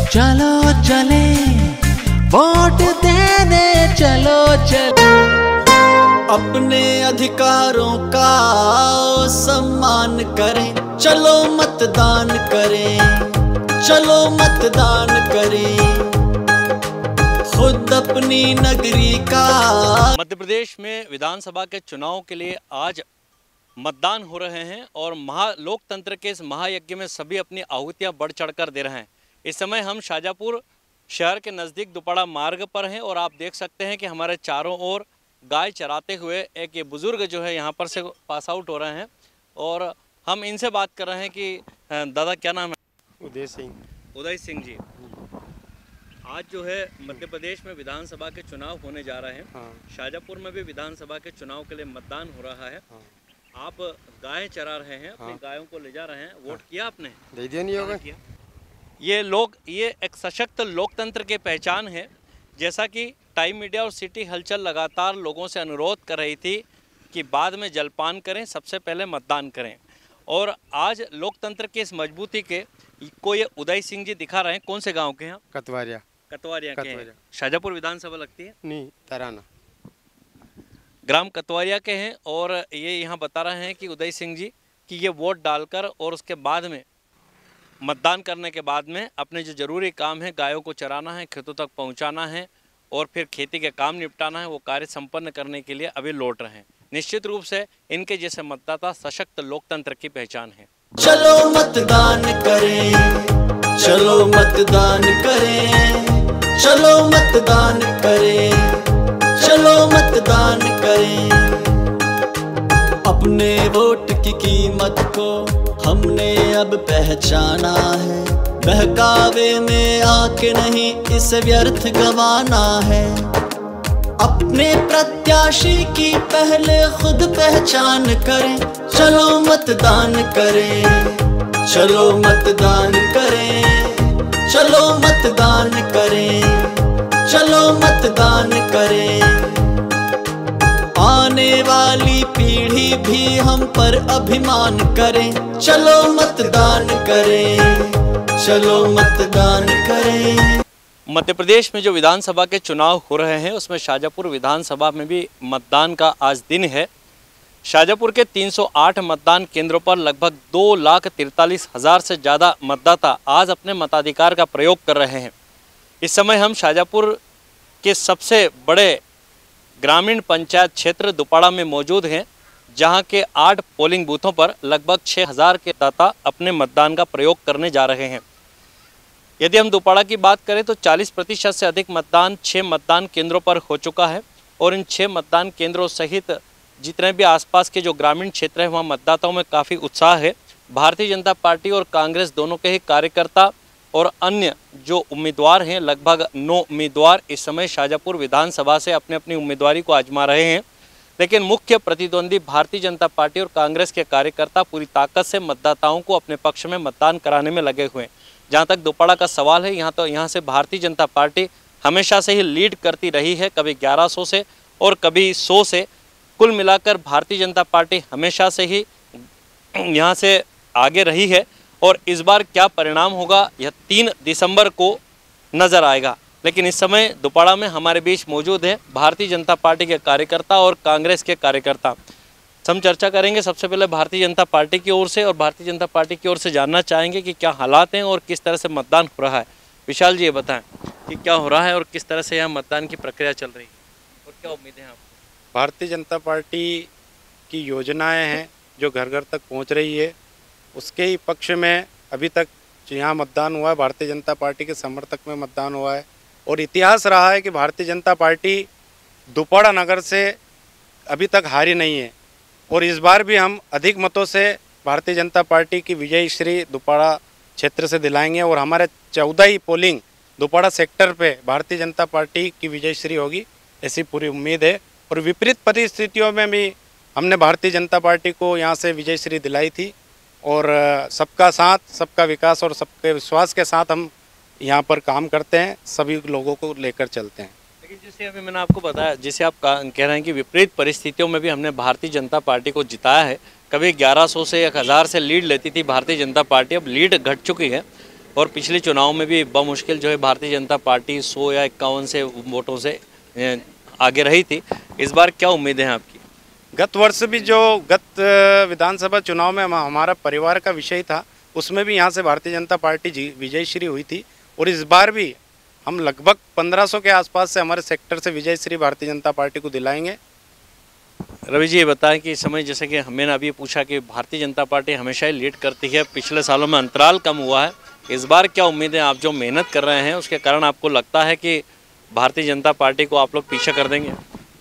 चलो चले वोट देने चलो चलो। अपने अधिकारों का सम्मान करें, चलो मतदान करें, चलो मतदान करें, खुद अपनी नगरी का। मध्य प्रदेश में विधानसभा के चुनाव के लिए आज मतदान हो रहे हैं और लोकतंत्र के इस महायज्ञ में सभी अपनी आहुतियां बढ़ चढ़कर दे रहे हैं। इस समय हम शाजापुर शहर के नज़दीक दुपाड़ा मार्ग पर हैं और आप देख सकते हैं कि हमारे चारों ओर गाय चराते हुए एक ये बुज़ुर्ग जो है यहाँ पर से पास आउट हो रहे हैं और हम इनसे बात कर रहे हैं कि दादा क्या नाम है? उदय सिंह। उदय सिंह जी, आज जो है मध्य प्रदेश में विधानसभा के चुनाव होने जा रहे हैं। हाँ। शाजापुर में भी विधानसभा के चुनाव के लिए मतदान हो रहा है। हाँ। आप गायें चरा रहे हैं, अपनी गायों को ले जा रहे हैं, वोट किया आपने? दे दिया नहीं होगा। ये एक सशक्त लोकतंत्र की पहचान है। जैसा कि टाइम मीडिया और सिटी हलचल लगातार लोगों से अनुरोध कर रही थी कि बाद में जलपान करें, सबसे पहले मतदान करें, और आज लोकतंत्र की इस मजबूती के को ये उदय सिंह जी दिखा रहे हैं। कौन से गांव के हैं? कतवारिया के हैं। शाजापुर विधानसभा लगती है? नहीं, तराना ग्राम कतवारिया के हैं और ये यहाँ बता रहे हैं कि उदय सिंह जी कि ये वोट डालकर और उसके बाद में मतदान करने के बाद में अपने जो ज़रूरी काम है, गायों को चराना है, खेतों तक पहुँचाना है और फिर खेती के काम निपटाना है, वो कार्य संपन्न करने के लिए अभी लौट रहे हैं। निश्चित रूप से इनके जैसे मतदाता सशक्त लोकतंत्र की पहचान है। चलो मतदान करें, चलो मतदान करें, चलो मतदान करें, चलो मतदान करें। अपने वोट की कीमत को हमने अब पहचाना है, बहकावे में आके नहीं इसे व्यर्थ गंवाना है। अपने प्रत्याशी की पहले खुद पहचान करें, चलो मतदान करें, चलो मतदान करें, चलो मतदान करें, चलो मतदान करें। आने वाली पीढ़ी भी हम पर अभिमान करें, चलो मतदान करें, चलो मतदान करें। मध्य प्रदेश में जो विधानसभा के चुनाव हो रहे हैं उसमें शाजापुर विधानसभा में भी मतदान का आज दिन है। शाजापुर के 308 मतदान केंद्रों पर लगभग 2,43,000 से ज़्यादा मतदाता आज अपने मताधिकार का प्रयोग कर रहे हैं। इस समय हम शाजापुर के सबसे बड़े ग्रामीण पंचायत क्षेत्र दुपाड़ा में मौजूद हैं, जहां के 8 पोलिंग बूथों पर लगभग 6,000 के मतदाता अपने मतदान का प्रयोग करने जा रहे हैं। यदि हम दुपाड़ा की बात करें तो 40% से अधिक मतदान 6 मतदान केंद्रों पर हो चुका है और इन 6 मतदान केंद्रों सहित जितने भी आसपास के जो ग्रामीण क्षेत्र है वहाँ मतदाताओं में काफ़ी उत्साह है। भारतीय जनता पार्टी और कांग्रेस दोनों के ही कार्यकर्ता और अन्य जो उम्मीदवार हैं, लगभग 9 उम्मीदवार इस समय शाजापुर विधानसभा से अपनी अपनी उम्मीदवारी को आजमा रहे हैं। लेकिन मुख्य प्रतिद्वंदी भारतीय जनता पार्टी और कांग्रेस के कार्यकर्ता पूरी ताकत से मतदाताओं को अपने पक्ष में मतदान कराने में लगे हुए हैं। जहाँ तक दुपाड़ा का सवाल है, यहाँ से भारतीय जनता पार्टी हमेशा से ही लीड करती रही है, कभी 1100 से और कभी 100 से। कुल मिलाकर भारतीय जनता पार्टी हमेशा से ही यहाँ से आगे रही है और इस बार क्या परिणाम होगा यह 3 दिसंबर को नज़र आएगा। लेकिन इस समय दुपाड़ा में हमारे बीच मौजूद है भारतीय जनता पार्टी के कार्यकर्ता और कांग्रेस के कार्यकर्ता। हम चर्चा करेंगे सबसे पहले भारतीय जनता पार्टी की ओर से, और भारतीय जनता पार्टी की ओर से जानना चाहेंगे कि क्या हालात हैं और किस तरह से मतदान हो रहा है। विशाल जी, ये बताएं कि क्या हो रहा है और किस तरह से यहाँ मतदान की प्रक्रिया चल रही है और क्या उम्मीदें हैं आपको? भारतीय जनता पार्टी की योजनाएं हैं जो घर घर तक पहुंच रही है, उसके ही पक्ष में अभी तक यहाँ मतदान हुआ है। भारतीय जनता पार्टी के समर्थक में मतदान हुआ है और इतिहास रहा है कि भारतीय जनता पार्टी दुपाड़ा नगर से अभी तक हारी नहीं है और इस बार भी हम अधिक मतों से भारतीय जनता पार्टी की विजयी श्री दुपाड़ा क्षेत्र से दिलाएंगे और हमारे 14 ही पोलिंग दुपाड़ा सेक्टर पे भारतीय जनता पार्टी की विजय श्री होगी, ऐसी पूरी उम्मीद है। और विपरीत परिस्थितियों में भी हमने भारतीय जनता पार्टी को यहाँ से विजय श्री दिलाई थी और सबका साथ, सबका विकास और सबके विश्वास के साथ हम यहाँ पर काम करते हैं, सभी लोगों को लेकर चलते हैं। लेकिन जैसे अभी मैंने आपको बताया, जिसे आप कह रहे हैं कि विपरीत परिस्थितियों में भी हमने भारतीय जनता पार्टी को जिताया है। कभी 1100 से 1000 से लीड लेती थी भारतीय जनता पार्टी, अब लीड घट चुकी है और पिछले चुनाव में भी बमुश्किल जो है भारतीय जनता पार्टी 100 या 51 से वोटों से आगे रही थी। इस बार क्या उम्मीदें हैं आपकी? गत वर्ष भी जो विधानसभा चुनाव में हमारा परिवार का विषय था, उसमें भी यहाँ से भारतीय जनता पार्टी विजयश्री हुई थी। और इस बार भी हम लगभग 1500 के आसपास से हमारे सेक्टर से विजयश्री भारतीय जनता पार्टी को दिलाएंगे। रवि जी, ये बताएं कि इस समय जैसे कि मैंने अभी पूछा कि भारतीय जनता पार्टी हमेशा ही लीड करती है, पिछले सालों में अंतराल कम हुआ है, इस बार क्या उम्मीदें? आप जो मेहनत कर रहे हैं उसके कारण आपको लगता है कि भारतीय जनता पार्टी को आप लोग पीछे कर देंगे?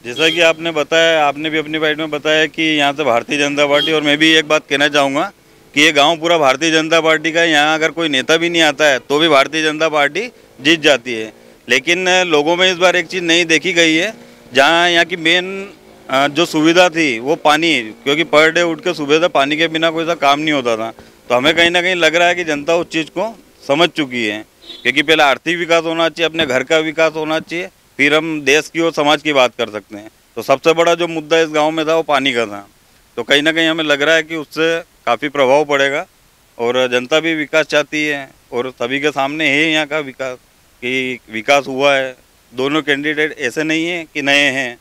जैसा कि आपने बताया, आपने भी अपनी बाइट में बताया कि यहाँ से भारतीय जनता पार्टी, और मैं भी एक बात कहना चाहूँगा कि ये गांव पूरा भारतीय जनता पार्टी का है। यहाँ अगर कोई नेता भी नहीं आता है तो भी भारतीय जनता पार्टी जीत जाती है। लेकिन लोगों में इस बार एक चीज़ नहीं देखी गई है, जहाँ यहाँ की मेन जो सुविधा थी वो पानी, क्योंकि पर डे उठ के सुबह से पानी के बिना कोई सा काम नहीं होता था। तो हमें कहीं ना कहीं लग रहा है कि जनता उस चीज़ को समझ चुकी है, क्योंकि पहले आर्थिक विकास होना चाहिए, अपने घर का विकास होना चाहिए, फिर हम देश की और समाज की बात कर सकते हैं। तो सबसे बड़ा जो मुद्दा इस गांव में था वो पानी का था। तो कहीं ना कहीं हमें लग रहा है कि उससे काफ़ी प्रभाव पड़ेगा, और जनता भी विकास चाहती है, और सभी के सामने है यहाँ का विकास कि विकास हुआ है। दोनों कैंडिडेट ऐसे नहीं है कि नए हैं,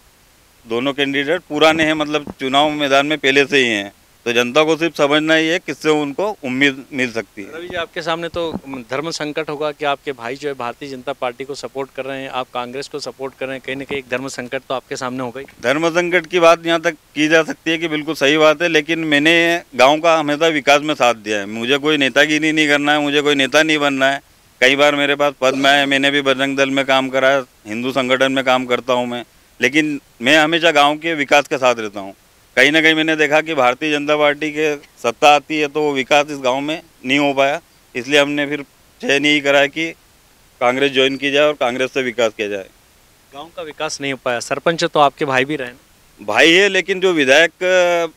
दोनों कैंडिडेट पुराने हैं, मतलब चुनाव मैदान में पहले से ही हैं। तो जनता को सिर्फ समझना ही है किससे उनको उम्मीद मिल सकती है। रवि जी, आपके सामने तो धर्म संकट होगा कि आपके भाई जो है भारतीय जनता पार्टी को सपोर्ट कर रहे हैं, आप कांग्रेस को सपोर्ट कर रहे हैं, कहीं ना कहीं एक धर्म संकट तो आपके सामने होगा ही। धर्म संकट की बात यहाँ तक की जा सकती है कि बिल्कुल सही बात है, लेकिन मैंने गाँव का हमेशा विकास में साथ दिया है। मुझे कोई नेतागिरी नहीं करना है, मुझे कोई नेता नहीं बनना है। कई बार मेरे पास पद में आए, मैंने भी बजरंग दल में काम करा है, हिंदू संगठन में काम करता हूँ मैं, लेकिन मैं हमेशा गांव के विकास के साथ रहता हूँ। कहीं ना कहीं मैंने देखा कि भारतीय जनता पार्टी के सत्ता आती है तो वो विकास इस गांव में नहीं हो पाया, इसलिए हमने फिर चयन यही करा कि कांग्रेस ज्वाइन की जाए और कांग्रेस से विकास किया जाए। गाँव का विकास नहीं हो पाया। सरपंच तो आपके भाई भी रहे? भाई है, लेकिन जो विधायक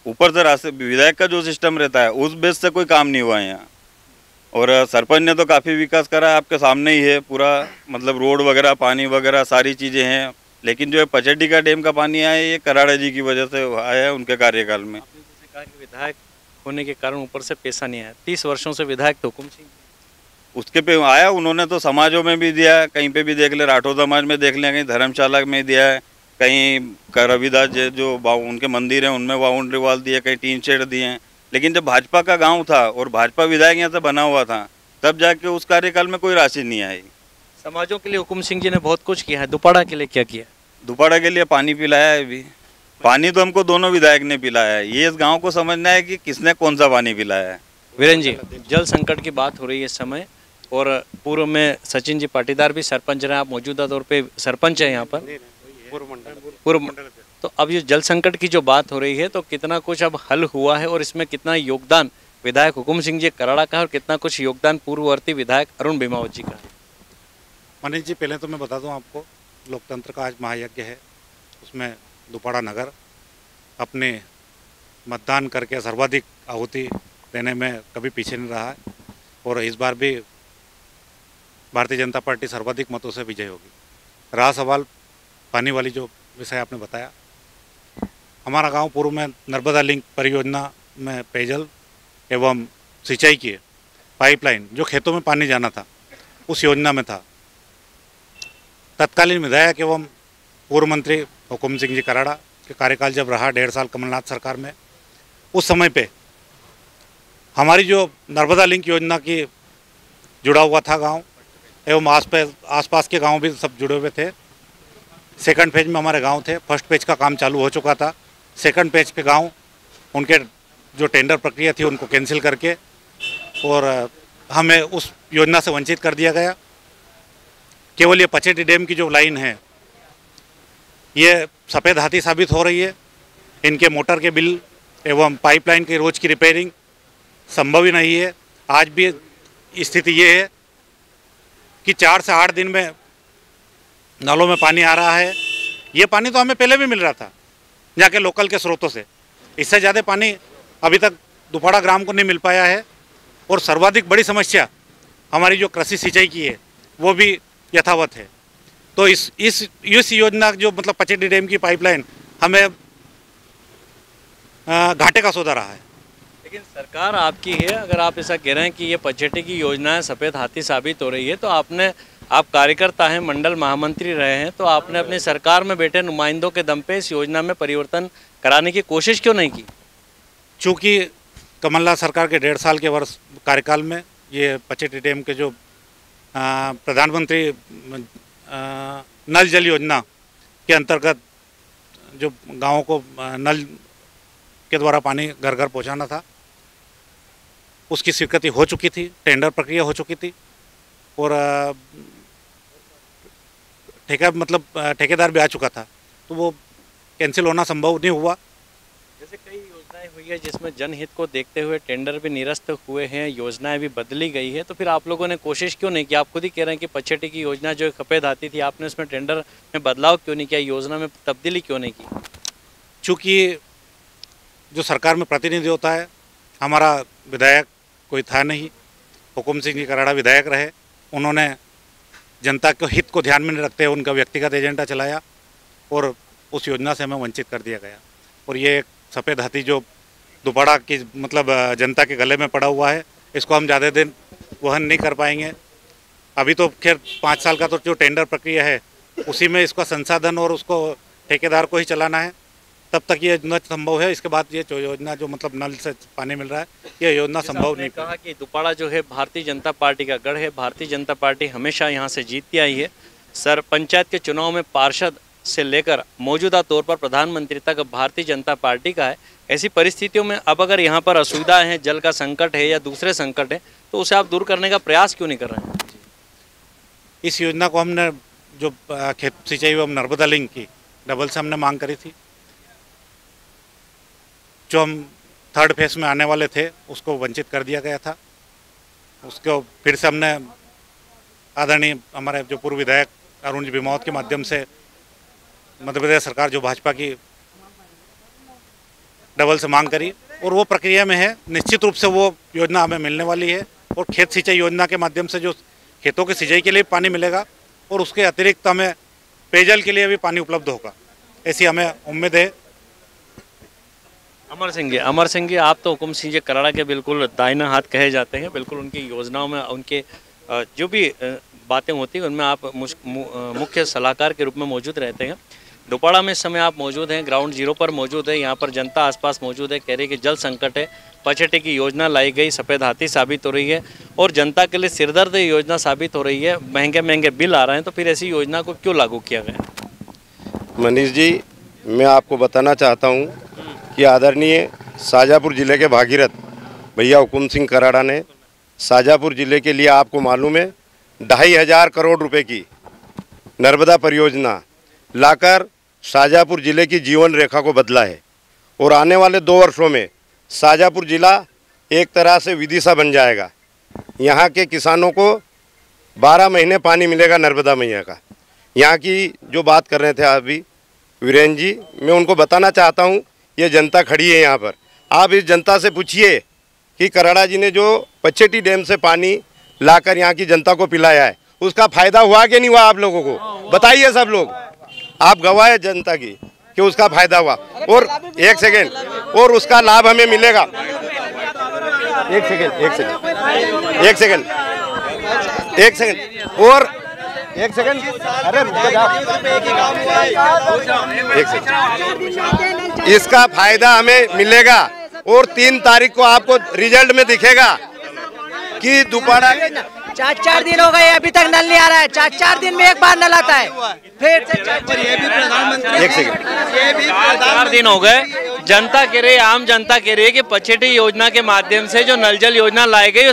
ऊपर से रास्ते विधायक का जो सिस्टम रहता है उस बेस से कोई काम नहीं हुआ है यहाँ। और सरपंच ने तो काफ़ी विकास करा है, आपके सामने ही है पूरा, मतलब रोड वगैरह, पानी वगैरह सारी चीज़ें हैं। लेकिन जो है पचेटी का डैम का पानी आया, ये कराड़ा जी की वजह से आया है उनके कार्यकाल में। आपने जैसे कहा कि विधायक होने के कारण ऊपर से पैसा नहीं आया, 30 वर्षों से विधायक तो हुकुम सिंह उसके पे आया, उन्होंने तो समाजों में भी दिया है, कहीं पे भी देख ले, राठौर समाज में देख लें, कहीं धर्मशाला में दिया है, कहीं रविदास जो उनके मंदिर हैं उनमें बाउंड्री वॉल दिए, कहीं टीन शेड दिए हैं। लेकिन जब भाजपा का गांव था और भाजपा विधायक यहाँ से बना हुआ था, तब जाके उस कार्यकाल में कोई राशि नहीं आई। समाजों के लिए हुकुम सिंह जी ने बहुत कुछ किया है। दुपाड़ा के लिए क्या किया? दुपाड़ा के लिए पानी पिलाया है। अभी पानी तो हमको दोनों विधायक ने पिलाया है, ये इस गांव को समझना है कि किसने कौन सा पानी पिलाया है। वीरेंद्र जी, जल संकट की बात हो रही है इस समय, और पूर्व में सचिन जी पाटीदार भी सरपंच रहे, आप मौजूदा तौर पे सरपंच हैं यहाँ पर पूर्व। तो अब ये जल संकट की जो बात हो रही है, तो कितना कुछ अब हल हुआ है और इसमें कितना योगदान विधायक हुकुम सिंह जी कराड़ा का है और कितना कुछ योगदान पूर्ववर्ती विधायक अरुण भीमावत जी का है? मनीष जी, पहले तो मैं बता दूं आपको, लोकतंत्र का आज महायज्ञ है, उसमें दुपाड़ा नगर अपने मतदान करके सर्वाधिक आहुति देने में कभी पीछे नहीं रहा है, और इस बार भी भारतीय जनता पार्टी सर्वाधिक मतों से विजय होगी। रहा सवाल पानी वाली जो विषय आपने बताया, हमारा गांव पूर्व में नर्मदा लिंक परियोजना में पेयजल एवं सिंचाई की पाइपलाइन जो खेतों में पानी जाना था उस योजना में था। तत्कालीन विधायक एवं पूर्व मंत्री हुकुम सिंह जी कराड़ा के कार्यकाल जब रहा 1.5 साल कमलनाथ सरकार में, उस समय पे हमारी जो नर्मदा लिंक योजना की जुड़ा हुआ था गांव एवं आसपास के गांव भी सब जुड़े हुए थे। सेकंड फेज में हमारे गांव थे, फर्स्ट पेज का काम चालू हो चुका था। सेकंड पेज के गांव उनके जो टेंडर प्रक्रिया थी उनको कैंसिल करके और हमें उस योजना से वंचित कर दिया गया। केवल ये पचेटी डैम की जो लाइन है ये सफ़ेद हाथी साबित हो रही है। इनके मोटर के बिल एवं पाइपलाइन की रोज़ की रिपेयरिंग संभव ही नहीं है। आज भी स्थिति ये है कि 4 से 8 दिन में नालों में पानी आ रहा है। ये पानी तो हमें पहले भी मिल रहा था जाके लोकल के स्रोतों से, इससे ज़्यादा पानी अभी तक दुपाड़ा ग्राम को नहीं मिल पाया है। और सर्वाधिक बड़ी समस्या हमारी जो कृषि सिंचाई की है वो भी यथावत है। तो इस योजना जो मतलब पचेटी डैम की पाइपलाइन हमें घाटे का सौदा रहा है। लेकिन सरकार आपकी है, अगर आप ऐसा कह रहे हैं कि ये पचेटी की योजना सफ़ेद हाथी साबित हो रही है, तो आप कार्यकर्ता हैं, मंडल महामंत्री रहे हैं, तो आपने अपनी सरकार में बैठे नुमाइंदों के दम पे इस योजना में परिवर्तन कराने की कोशिश क्यों नहीं की? चूँकि कमलनाथ सरकार के 1.5 साल के वर्ष कार्यकाल में ये पचेटी डैम के जो प्रधानमंत्री नल जल योजना के अंतर्गत जो गाँवों को नल के द्वारा पानी घर घर पहुंचाना था, उसकी स्वीकृति हो चुकी थी, टेंडर प्रक्रिया हो चुकी थी और ठेकेदार भी आ चुका था, तो वो कैंसिल होना संभव नहीं हुआ। जैसे कई योजनाएं हुई है जिसमें जनहित को देखते हुए टेंडर भी निरस्त हुए हैं, योजनाएं भी बदली गई है, तो फिर आप लोगों ने कोशिश क्यों नहीं की? आप खुद ही कह रहे हैं कि पचेटी की योजना जो सफ़ेद हाथी थी, आपने उसमें टेंडर में बदलाव क्यों नहीं किया, योजना में तब्दीली क्यों नहीं की? चूँकि जो सरकार में प्रतिनिधि होता है, हमारा विधायक कोई था नहीं, हुकुम सिंह जी कराड़ा विधायक रहे, उन्होंने जनता के हित को ध्यान में नहीं रखते हुए उनका व्यक्तिगत एजेंडा चलाया और उस योजना से हमें वंचित कर दिया गया। और ये सफ़ेद हाथी जो दोबारा की जनता के गले में पड़ा हुआ है, इसको हम ज़्यादा दिन वहन नहीं कर पाएंगे। अभी तो खैर 5 साल का तो जो टेंडर प्रक्रिया है उसी में इसका संसाधन और उसको ठेकेदार को ही चलाना है, तब तक ये योजना संभव है। इसके बाद ये योजना जो नल से पानी मिल रहा है, ये योजना संभव नहीं। कहा कि दुपाड़ा जो है भारतीय जनता पार्टी का गढ़ है, भारतीय जनता पार्टी हमेशा यहाँ से जीतती आई है। सर, पंचायत के चुनाव में पार्षद से लेकर मौजूदा तौर पर प्रधानमंत्री तक भारतीय जनता पार्टी का है। ऐसी परिस्थितियों में अब अगर यहाँ पर असुविधाएं हैं, जल का संकट है या दूसरे संकट है, तो उसे आप दूर करने का प्रयास क्यों नहीं कर रहे हैं? इस योजना को हमने जो खेत सिंचाई एवं नर्मदा लिंक की डबल से हमने मांग करी थी, जो हम 3rd फेज में आने वाले थे उसको वंचित कर दिया गया था। उसको फिर से हमने आदरणीय हमारे जो पूर्व विधायक अरुण जी बिमौत के माध्यम से मध्य प्रदेश सरकार जो भाजपा की डबल से मांग करी और वो प्रक्रिया में है। निश्चित रूप से वो योजना हमें मिलने वाली है और खेत सिंचाई योजना के माध्यम से जो खेतों की सिंचाई के लिए पानी मिलेगा और उसके अतिरिक्त हमें पेयजल के लिए भी पानी उपलब्ध होगा, ऐसी हमें उम्मीद है। अमर सिंह जी, आप तो हुकुम सिंह जी कराड़ा के बिल्कुल दाहिना हाथ कहे जाते हैं। बिल्कुल उनकी योजनाओं में उनके जो भी बातें होती हैं उनमें आप मुख्य सलाहकार के रूप में मौजूद रहते हैं। दोपाड़ा में इस समय आप मौजूद हैं, ग्राउंड जीरो पर मौजूद है। यहाँ पर जनता आसपास मौजूद है, कह रही है कि जल संकट है, पचेटी की योजना लाई गई सफ़ेद हाथी साबित हो रही है और जनता के लिए सिरदर्द योजना साबित हो रही है। महंगे महंगे बिल आ रहे हैं, तो फिर ऐसी योजना को क्यों लागू किया गया? मनीष जी, मैं आपको बताना चाहता हूँ कि आदरणीय शाजापुर ज़िले के भागीरथ भैया हुकुम सिंह कराड़ा ने शाजापुर ज़िले के लिए, आपको मालूम है, 2500 करोड़ रुपए की नर्मदा परियोजना लाकर शाजापुर ज़िले की जीवन रेखा को बदला है और आने वाले 2 वर्षों में शाजापुर ज़िला एक तरह से विदिशा बन जाएगा। यहाँ के किसानों को 12 महीने पानी मिलेगा नर्मदा मैया का। यहाँ की जो बात कर रहे थे अभी वीरेंद्र जी, मैं उनको बताना चाहता हूँ, ये जनता खड़ी है यहाँ पर, आप इस जनता से पूछिए कि कराड़ा जी ने जो पचेटी डैम से पानी लाकर यहाँ की जनता को पिलाया है, उसका फ़ायदा हुआ कि नहीं हुआ? आप लोगों को बताइए, सब लोग, आप गवाह है जनता की कि उसका फ़ायदा हुआ। और एक सेकेंड, और उसका लाभ हमें मिलेगा। एक सेकेंड और एक सेकेंड, अरे एक सेकेंड, इसका फायदा हमें मिलेगा और 3 तारीख को आपको रिजल्ट में दिखेगा कि दोबारा 4 दिन हो गए अभी तक नल नहीं आ रहा है। 4 दिन में एक बार नल आता है, फिर एक सेकेंड, 4 दिन हो गए। जनता कह रही है, आम जनता कह रही है कि पचेटी योजना के माध्यम से जो नल जल योजना लाई गई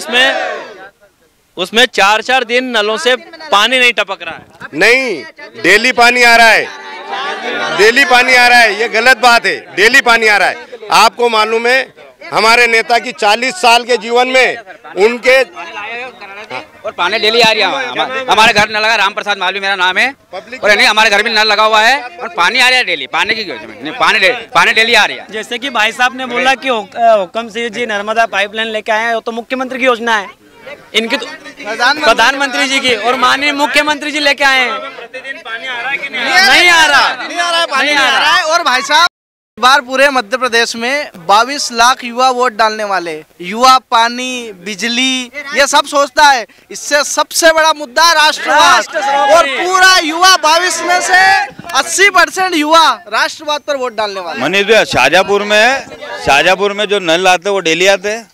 उसमें 4 दिन नलों से पानी नहीं टपक रहा है। नहीं, डेली पानी आ रहा है, डेली पानी आ रहा है, ये गलत बात है। डेली पानी आ रहा है। आपको मालूम है हमारे नेता की 40 साल के जीवन में उनके और पानी डेली आ रही है। हमारे घर नल लगा, राम प्रसाद मालवी मेरा नाम है, और नहीं हमारे घर में नल लगा हुआ है और पानी आ रहा है डेली। पानी की पानी डेली आ रही है। जैसे कि भाई साहब ने बोला कि हुकुम सिंह जी नर्मदा पाइपलाइन लेके आए हैं, वो तो मुख्यमंत्री की योजना है, इनकी तो प्रधानमंत्री जी की, और माननीय मुख्यमंत्री जी लेके आए हैं। प्रतिदिन पानी आ रहा है कि नहीं आ रहा? नहीं आ रहा है। और भाई साहब बार पूरे मध्य प्रदेश में 22 लाख युवा वोट डालने वाले। युवा, पानी, बिजली, ये सब सोचता है। इससे सबसे बड़ा मुद्दा राष्ट्रवाद, और पूरा युवा 22 में से 80% युवा राष्ट्रवाद पर वोट डालने वाले। मनीष भैया, शाहजहाँपुर में जो नल आते हैं वो डेली आते हैं,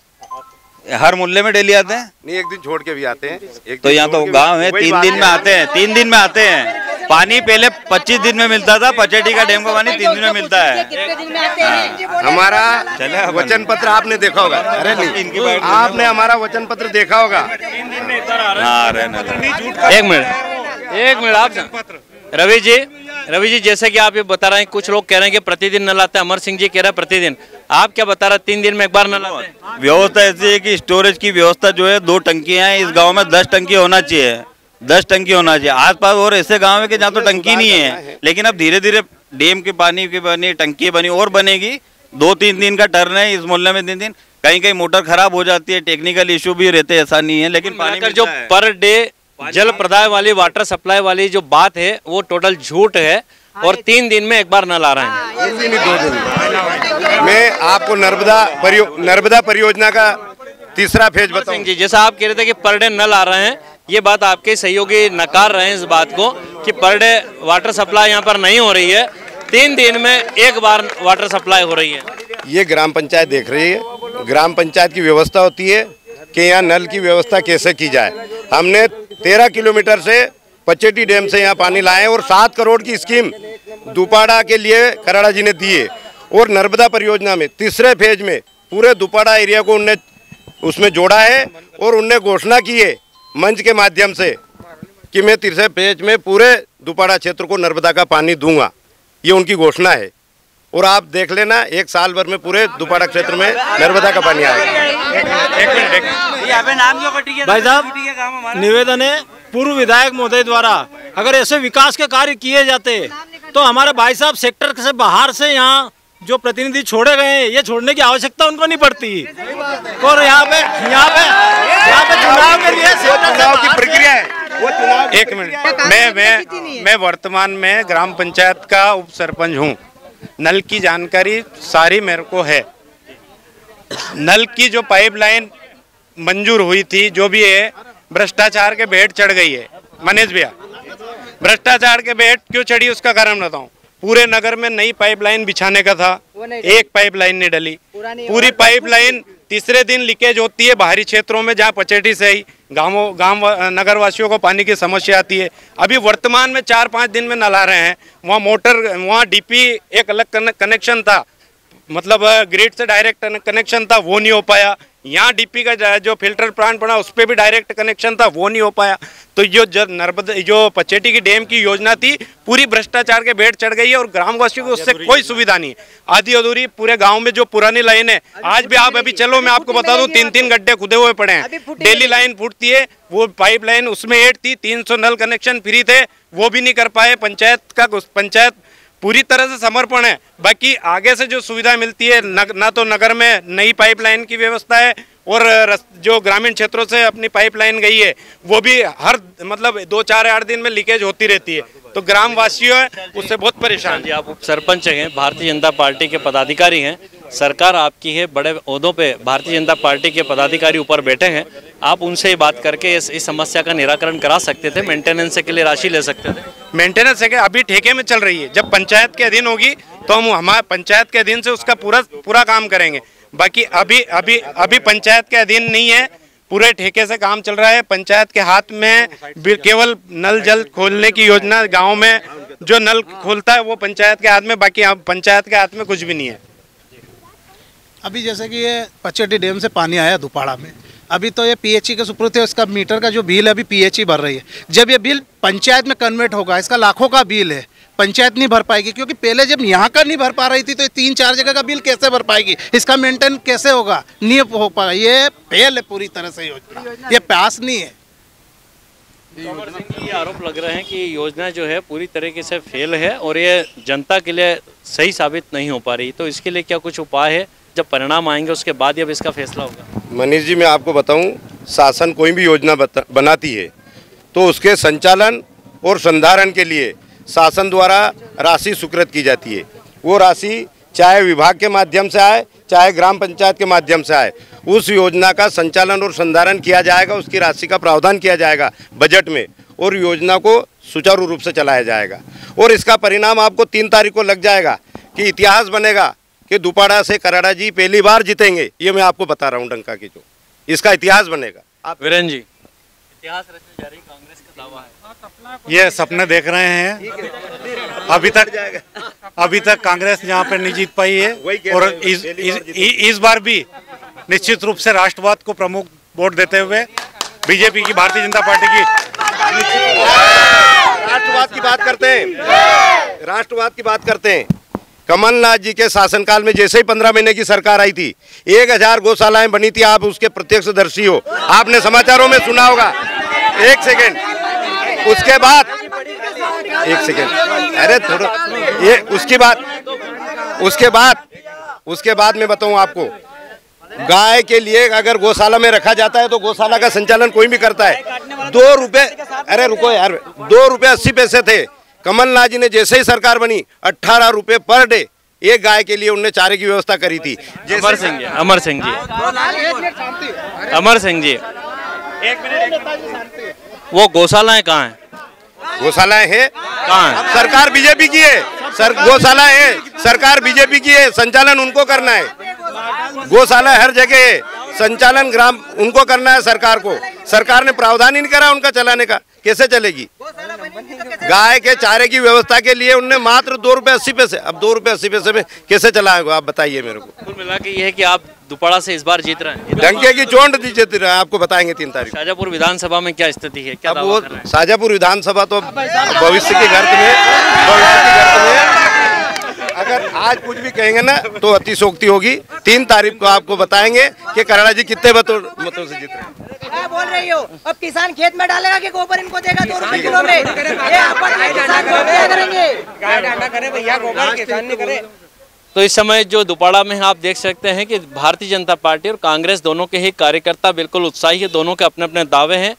हर मोहल्ले में डेली आते हैं? नहीं, एक दिन छोड़ के भी आते हैं। तो यहाँ तो गांव है, 3 दिन में आते हैं, 3 दिन में आते हैं। पानी पहले 25 दिन में मिलता था, पचेटी का डैम का पानी 3 दिन में मिलता है। हमारा वचन पत्र आपने देखा होगा। अरे नहीं, आपने हमारा वचन पत्र देखा होगा। हाँ, एक मिनट आप रवि जी, जैसे कि आप ये बता रहे हैं, कुछ लोग कह रहे हैं कि प्रतिदिन नल आता है, अमर सिंह जी कह रहे हैं प्रतिदिन, आप क्या बता रहे हैं 3 दिन में एक बार नल आता है? व्यवस्था ऐसी है कि स्टोरेज की व्यवस्था जो है, 2 टंकियां हैं इस गांव में, 10 टंकी होना चाहिए, 10 टंकी होना चाहिए। आसपास और ऐसे गांव है कि जहाँ तो टंकी नहीं है, लेकिन अब धीरे धीरे डैम के पानी की बनी, टंकी बनी और बनेगी। 2-3 दिन का टर्न है इस मोहल्ले में, 3 दिन। कहीं मोटर खराब हो जाती है, टेक्निकल इशू भी रहते हैं, ऐसा नहीं है, लेकिन पानी जो पर डे जल प्रदाय वाली, वाटर सप्लाई वाली जो बात है वो टोटल झूठ है, और 3 दिन में एक बार नल आ रहे हैं। 3 दिन ही 2 दिन। मैं आपको नर्मदा परियोजना का तीसरा फेज बताऊं जी। जैसा आप कह रहे थे कि पर डे नल आ रहे हैं, ये बात आपके सहयोगी नकार रहे हैं इस बात को कि पर डे वाटर सप्लाई यहाँ पर नहीं हो रही है, 3 दिन में एक बार वाटर सप्लाई हो रही है। ये ग्राम पंचायत देख रही है। ग्राम पंचायत की व्यवस्था होती है कि यहाँ नल की व्यवस्था कैसे की जाए। हमने 13 किलोमीटर से पचेटी डैम से यहाँ पानी लाए और 7 करोड़ की स्कीम दुपाड़ा के लिए कराड़ा जी ने दी है। और नर्मदा परियोजना में तीसरे फेज में पूरे दुपाड़ा एरिया को उनने उसमें जोड़ा है, और उनने घोषणा की है मंच के माध्यम से कि मैं तीसरे फेज में पूरे दुपाड़ा क्षेत्र को नर्मदा का पानी दूंगा। ये उनकी घोषणा है, और आप देख लेना 1 साल भर में पूरे दुपाड़ा क्षेत्र में नर्मदा का पानी आएगा। भाई साहब, निवेदन है पूर्व विधायक महोदय द्वारा, अगर ऐसे विकास के कार्य किए जाते तो हमारे भाई साहब सेक्टर से बाहर से यहाँ जो प्रतिनिधि छोड़े गए हैं, ये छोड़ने की आवश्यकता उनको नहीं पड़ती। और यहाँ पे चुनाव के लिए चुनाव की प्रक्रिया है। 1 मिनट, मैं वर्तमान में ग्राम पंचायत का उप सरपंच हूँ। नल की जानकारी सारी मेरे को है। नल की जो पाइपलाइन मंजूर हुई थी, जो भी है, भ्रष्टाचार के भेंट चढ़ गई है। मनीष भैया, भ्रष्टाचार के भेंट क्यों चढ़ी उसका कारण बताऊं। पूरे नगर में नई पाइपलाइन बिछाने का था, एक पाइपलाइन नहीं डली। पूरी पाइपलाइन तीसरे दिन लीकेज होती है बाहरी क्षेत्रों में, जहाँ पचेटी से ही गांव नगर वासियों को पानी की समस्या आती है। अभी वर्तमान में 4-5 दिन में नल आ रहे हैं। वहाँ मोटर, वहाँ डीपी एक अलग कनेक्शन था, मतलब ग्रिड से डायरेक्ट कनेक्शन था, वो नहीं हो पाया। यहाँ डीपी का जो फिल्टर प्लांट बना उस पर भी डायरेक्ट कनेक्शन था, वो नहीं हो पाया। तो जो पचेटी की डैम की योजना थी, पूरी भ्रष्टाचार के भेंट चढ़ गई है, और ग्रामवासियों को उससे कोई सुविधा नहीं है। आधी अधूरी पूरे गांव में जो पुरानी लाइन है, आज भी आप अभी चलो मैं आपको बता दूं, 3-3 गड्ढे खुदे हुए पड़े हैं। डेली लाइन फूटती है, वो पाइप लाइन उसमें ऐड थी, 300 नल कनेक्शन फ्री थे, वो भी नहीं कर पाए। पंचायत पूरी तरह से समर्पण है। बाकी आगे से जो सुविधा मिलती है, ना तो नगर में नई पाइपलाइन की व्यवस्था है, और जो ग्रामीण क्षेत्रों से अपनी पाइपलाइन गई है, वो भी हर मतलब 2-4-8 दिन में लीकेज होती रहती है। तो ग्रामवासियों है उससे बहुत परेशान जी। आप उप सरपंच हैं, भारतीय जनता पार्टी के पदाधिकारी हैं, सरकार आपकी है, बड़े ओहदों पे भारतीय जनता पार्टी के पदाधिकारी ऊपर बैठे हैं, आप उनसे ही बात करके इस समस्या का निराकरण करा सकते थे, मेंटेनेंस के लिए राशि ले सकते थे। मेंटेनेंस है कि अभी ठेके में चल रही है, जब पंचायत के अधीन होगी तो हम हमारे पंचायत के अधीन से उसका पूरा काम करेंगे। बाकी अभी पंचायत के अधीन नहीं है, पूरे ठेके से काम चल रहा है। पंचायत के हाथ में केवल नल जल खोलने की योजना, गांव में जो नल खोलता है वो पंचायत के हाथ में, बाकी पंचायत के हाथ में कुछ भी नहीं है। अभी जैसे कि ये पचेटी डैम से पानी आया दुपाड़ा में, अभी तो ये पीएचई के सुपुर्द है, इसका मीटर का जो बिल है अभी पीएचई भर रही है। जब ये बिल पंचायत में कन्वर्ट होगा, इसका लाखों का बिल है, पंचायत नहीं भर पाएगी, क्योंकि पहले जब यहाँ का नहीं भर पा रही थी तो 3-4 जगह का बिल कैसे भर पाएगी, इसका मेंटेन कैसे होगा, नहीं हो पाएगा। ये फेल है पूरी तरह से योजना, ये पास नहीं है। ये आरोप लग रहे हैं कि योजना जो है पूरी तरीके से फेल है और ये जनता के लिए सही साबित नहीं हो पा रही, तो इसके लिए क्या कुछ उपाय है? जब परिणाम आएंगे उसके बाद अब इसका फैसला होगा। मनीष जी, मैं आपको बताऊं, शासन कोई भी योजना बनाती है तो उसके संचालन और संधारण के लिए शासन द्वारा राशि स्वीकृत की जाती है। वो राशि चाहे विभाग के माध्यम से आए, चाहे ग्राम पंचायत के माध्यम से आए, उस योजना का संचालन और संधारण किया जाएगा, उसकी राशि का प्रावधान किया जाएगा बजट में और योजना को सुचारू रूप से चलाया जाएगा। और इसका परिणाम आपको 3 तारीख को लग जाएगा कि इतिहास बनेगा कि दुपाड़ा से कराड़ा जी पहली बार जीतेंगे। ये मैं आपको बता रहा हूँ, डंका की जो इसका इतिहास बनेगा। आप वीरेंद्र जी, इतिहास रचने जा रही कांग्रेस का दावा है, ये सपने देख रहे हैं। अभी तक कांग्रेस यहाँ पर नहीं जीत पाई है और इस बार भी निश्चित रूप से राष्ट्रवाद को प्रमुख वोट देते हुए बीजेपी की, भारतीय जनता पार्टी की राष्ट्रवाद की बात करते हैं। कमलनाथ जी के शासनकाल में जैसे ही 15 महीने की सरकार आई थी, 1000 गौशालाएं बनी थी। आप उसके प्रत्यक्षदर्शी हो, आपने समाचारों में सुना होगा। एक सेकेंड, उसके बाद अरे थोड़ा ये उसके बाद मैं बताऊं आपको, गाय के लिए अगर गौशाला में रखा जाता है तो गौशाला का संचालन कोई भी करता है। 2 रुपए, अरे रुको यार, 2 रुपए 80 पैसे थे। कमलनाथ जी ने जैसे ही सरकार बनी 18 रुपए पर डे एक गाय के लिए उन्होंने चारे की व्यवस्था करी थी। अमर सिंह जी, वो गौशालाएं कहाँ हैं? गौशालाएं हैं कहाँ है? सरकार बीजेपी की है, गौशाला है, सरकार बीजेपी की है, संचालन उनको करना है। गौशाला हर जगह है, संचालन ग्राम उनको करना है सरकार को। सरकार ने प्रावधान ही नहीं करा उनका चलाने का, कैसे चलेगी? गाय के चारे की व्यवस्था के लिए उनने मात्र 2 रुपए 80 पैसे, अब 2 रुपए 80 पैसे में कैसे चलाएगा आप बताइए मेरे को। कुल मिला के ये है कि आप दुपाड़ा से इस बार जीत रहे हैं। डंके की चोट जीत रहे हैं, आपको बताएंगे 3 तारीख। शाजापुर विधानसभा में क्या स्थिति है, क्या वो शाजापुर विधानसभा तो भविष्य की गर्त में अगर आज कुछ भी कहेंगे ना तो अतिशोक्ति होगी। 3 तारीख को आपको बताएंगे कि कराड़ा जी कितने मतों से जीत रहे हैं। क्या बोल रही हो? अब किसान खेत में डालेगा कि गोबर इनको देगा 2 रुपए किलो में? ये अपन किसान क्या करेंगे? गाय डांडा करे भैया, गोबर किसान नहीं करे। तो इस समय जो दुपाड़ा में आप देख सकते हैं कि भारतीय जनता पार्टी और कांग्रेस दोनों के ही कार्यकर्ता बिल्कुल उत्साही है, दोनों के अपने अपने दावे हैं।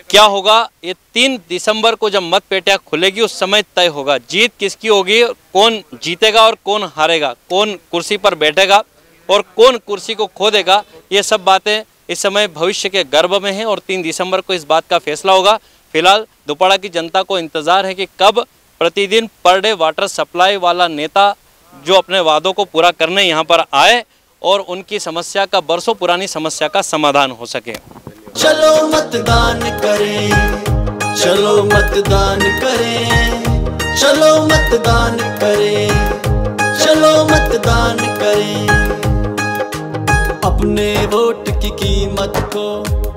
क्या होगा ये 3 दिसंबर को जब मतपेटियां खुलेगी उस समय तय होगा जीत किसकी होगी, कौन जीतेगा और कौन हारेगा, कौन कुर्सी पर बैठेगा और कौन कुर्सी को खो देगा। ये सब बातें इस समय भविष्य के गर्भ में हैं और 3 दिसंबर को इस बात का फैसला होगा। फिलहाल दुपाड़ा की जनता को इंतजार है कि कब प्रतिदिन पर डे वाटर सप्लाई वाला नेता जो अपने वादों को पूरा करने यहाँ पर आए और उनकी समस्या का, बरसों पुरानी समस्या का समाधान हो सके। चलो मतदान करें, चलो मतदान करें, चलो मतदान करें, चलो मतदान करें। अपने वोट की कीमत को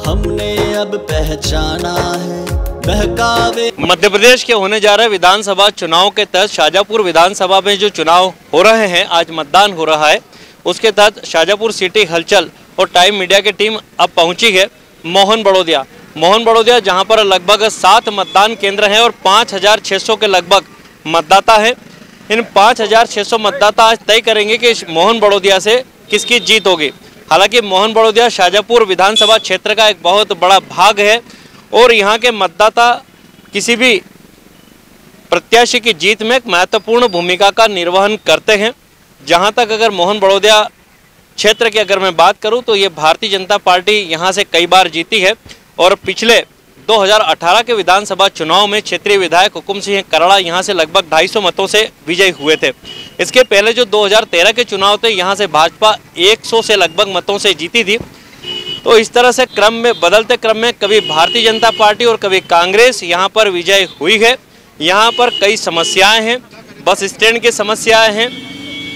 हमने अब पहचाना है। बहकावे मध्य प्रदेश के होने जा रहे विधानसभा चुनाव के तहत शाजापुर विधानसभा में जो चुनाव हो रहे हैं, आज मतदान हो रहा है, उसके तहत शाजापुर सिटी हलचल और टाइम मीडिया की टीम अब पहुंची है मोहन बड़ौदिया जहां पर लगभग 7 मतदान केंद्र हैं और 5600 के लगभग मतदाता हैं। इन 5600 मतदाता आज तय करेंगे कि मोहन बड़ौदिया से किसकी जीत होगी। हालांकि मोहन बड़ौदिया शाजापुर विधानसभा क्षेत्र का एक बहुत बड़ा भाग है और यहाँ के मतदाता किसी भी प्रत्याशी की जीत में एक महत्वपूर्ण भूमिका का निर्वहन करते हैं। जहाँ तक अगर मोहन बड़ौदिया क्षेत्र की अगर मैं बात करूं तो ये भारतीय जनता पार्टी यहां से कई बार जीती है और पिछले 2018 के विधानसभा चुनाव में क्षेत्रीय विधायक हुकुम सिंह कराड़ा यहां से लगभग 250 मतों से विजयी हुए थे। इसके पहले जो 2013 के चुनाव थे यहां से भाजपा 100 से लगभग मतों से जीती थी। तो इस तरह से क्रम में, बदलते क्रम में कभी भारतीय जनता पार्टी और कभी कांग्रेस यहाँ पर विजयी हुई है। यहाँ पर कई समस्याएँ हैं, बस स्टैंड की समस्याएँ हैं,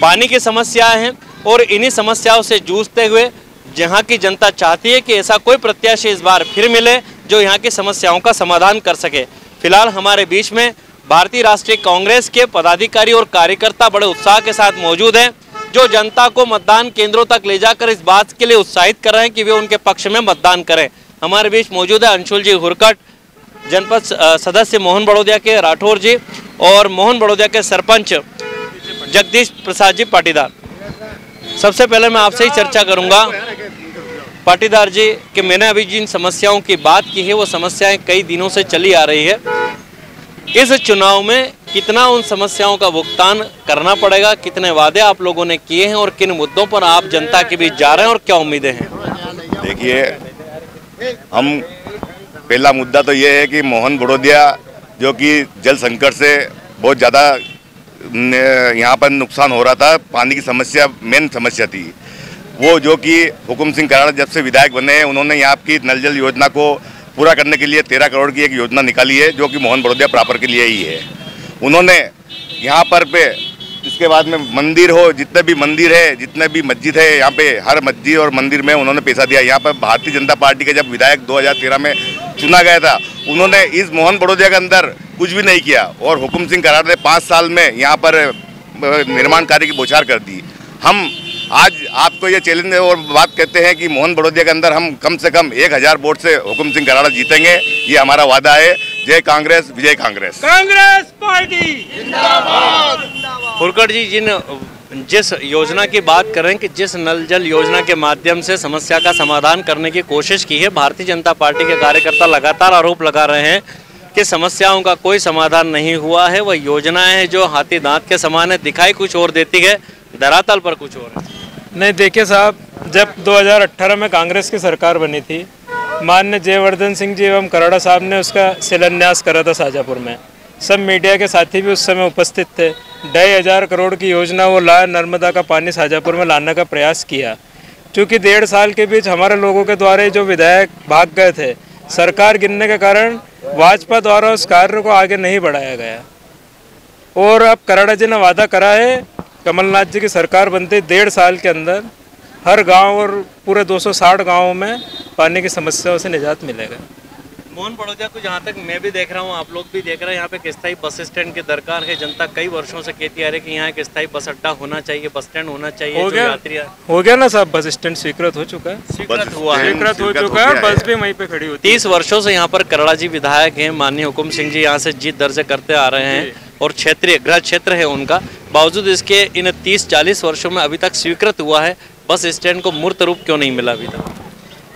पानी की समस्याएँ हैं और इन्हीं समस्याओं से जूझते हुए जहां की जनता चाहती है कि ऐसा कोई प्रत्याशी इस बार फिर मिले जो यहां की समस्याओं का समाधान कर सके। फिलहाल हमारे बीच में भारतीय राष्ट्रीय कांग्रेस के पदाधिकारी और कार्यकर्ता बड़े उत्साह के साथ मौजूद हैं, जो जनता को मतदान केंद्रों तक ले जाकर इस बात के लिए उत्साहित कर रहे हैं कि वे उनके पक्ष में मतदान करें। हमारे बीच मौजूद है अंशुल जी हुरकट, जनपद सदस्य मोहन बड़ौदिया के राठौर जी, और मोहन बड़ौदिया के सरपंच जगदीश प्रसाद जी पाटीदार। सबसे पहले मैं आपसे ही चर्चा करूंगा पाटीदार जी कि मैंने अभी जिन समस्याओं की बात की है वो समस्याएं कई दिनों से चली आ रही है। इस चुनाव में कितना उन समस्याओं का भुगतान करना पड़ेगा, कितने वादे आप लोगों ने किए हैं और किन मुद्दों पर आप जनता के बीच जा रहे हैं और क्या उम्मीदें हैं? देखिए, हम पहला मुद्दा तो ये है कि मोहन बड़ौदिया जो कि जल संकट से बहुत ज़्यादा यहाँ पर नुकसान हो रहा था, पानी की समस्या मेन समस्या थी, वो जो कि हुकुम सिंह कराड़ा जब से विधायक बने हैं उन्होंने यहाँ की नल जल योजना को पूरा करने के लिए 13 करोड़ की एक योजना निकाली है जो कि मोहन बड़ौदिया प्रॉपर के लिए ही है। उन्होंने यहाँ पर इसके बाद में मंदिर हो, जितने भी मंदिर है, जितने भी मस्जिद है, यहाँ पे हर मस्जिद और मंदिर में उन्होंने पैसा दिया। यहाँ पर भारतीय जनता पार्टी के जब विधायक 2013 में चुना गया था, उन्होंने इस मोहन बड़ौदिया के अंदर कुछ भी नहीं किया और हुकुम सिंह कराड़ा ने 5 साल में यहाँ पर निर्माण कार्य की बौछार कर दी। हम आज आपको ये चैलेंज और बात कहते हैं कि मोहन बड़ौदिया के अंदर हम कम से कम 1000 वोट से हुकुम सिंह कराड़ा जीतेंगे, ये हमारा वादा है। जय कांग्रेस, विजय कांग्रेस। कांग्रेस पार्टी जिंदाबाद। फुरकट जी, जिस योजना की बात करें कि जिस नल जल योजना के माध्यम से समस्या का समाधान करने की कोशिश की है, भारतीय जनता पार्टी के कार्यकर्ता लगातार आरोप लगा रहे हैं कि समस्याओं का कोई समाधान नहीं हुआ है। वह योजनाएं हैं जो हाथी दांत के समान है, दिखाई कुछ और देती है, धरातल पर कुछ और है। नहीं, देखिए साहब, जब 2018 में कांग्रेस की सरकार बनी थी, माननीय जयवर्धन सिंह जी एवं कराड़ा साहब ने उसका शिलान्यास करा था शाजापुर में। सब मीडिया के साथी भी उस समय उपस्थित थे। 2500 करोड़ की योजना वो नर्मदा का पानी शाजापुर में लाने का प्रयास किया। चूँकि 1.5 साल के बीच हमारे लोगों के द्वारा जो विधायक भाग गए थे, सरकार गिरने के कारण भाजपा द्वारा उस कार्य को आगे नहीं बढ़ाया गया। और अब कराड़ा जी ने वादा करा है, कमलनाथ जी की सरकार बनते 1.5 साल के अंदर हर गांव और पूरे 260 गांवों में पानी की समस्याओं से निजात मिलेगा। मोहन बड़ौदिया को जहाँ तक मैं भी देख रहा हूँ, आप लोग भी देख रहे हैं, यहाँ पे एक स्थायी बस स्टैंड की दरकार है। जनता कई वर्षों से कहती आ रही है कि यहाँ एक स्थायी बस अड्डा होना चाहिए, बस स्टैंड होना चाहिए। हो गया ना साहब, बस स्टैंड स्वीकृत हो चुका है, स्वीकृत हुआ है, बस भी वहीं पे खड़ी होती है। 30 वर्षों से यहाँ पर कराड़ा जी विधायक हैं, माननीय हुकुम सिंह जी यहाँ से जीत दर्ज करते आ रहे हैं और क्षेत्रीय गृह क्षेत्र है उनका। बावजूद इसके इन 30-40 वर्षों में अभी तक स्वीकृत हुआ है बस स्टैंड को मूर्त रूप क्यों नहीं मिला अभी तक?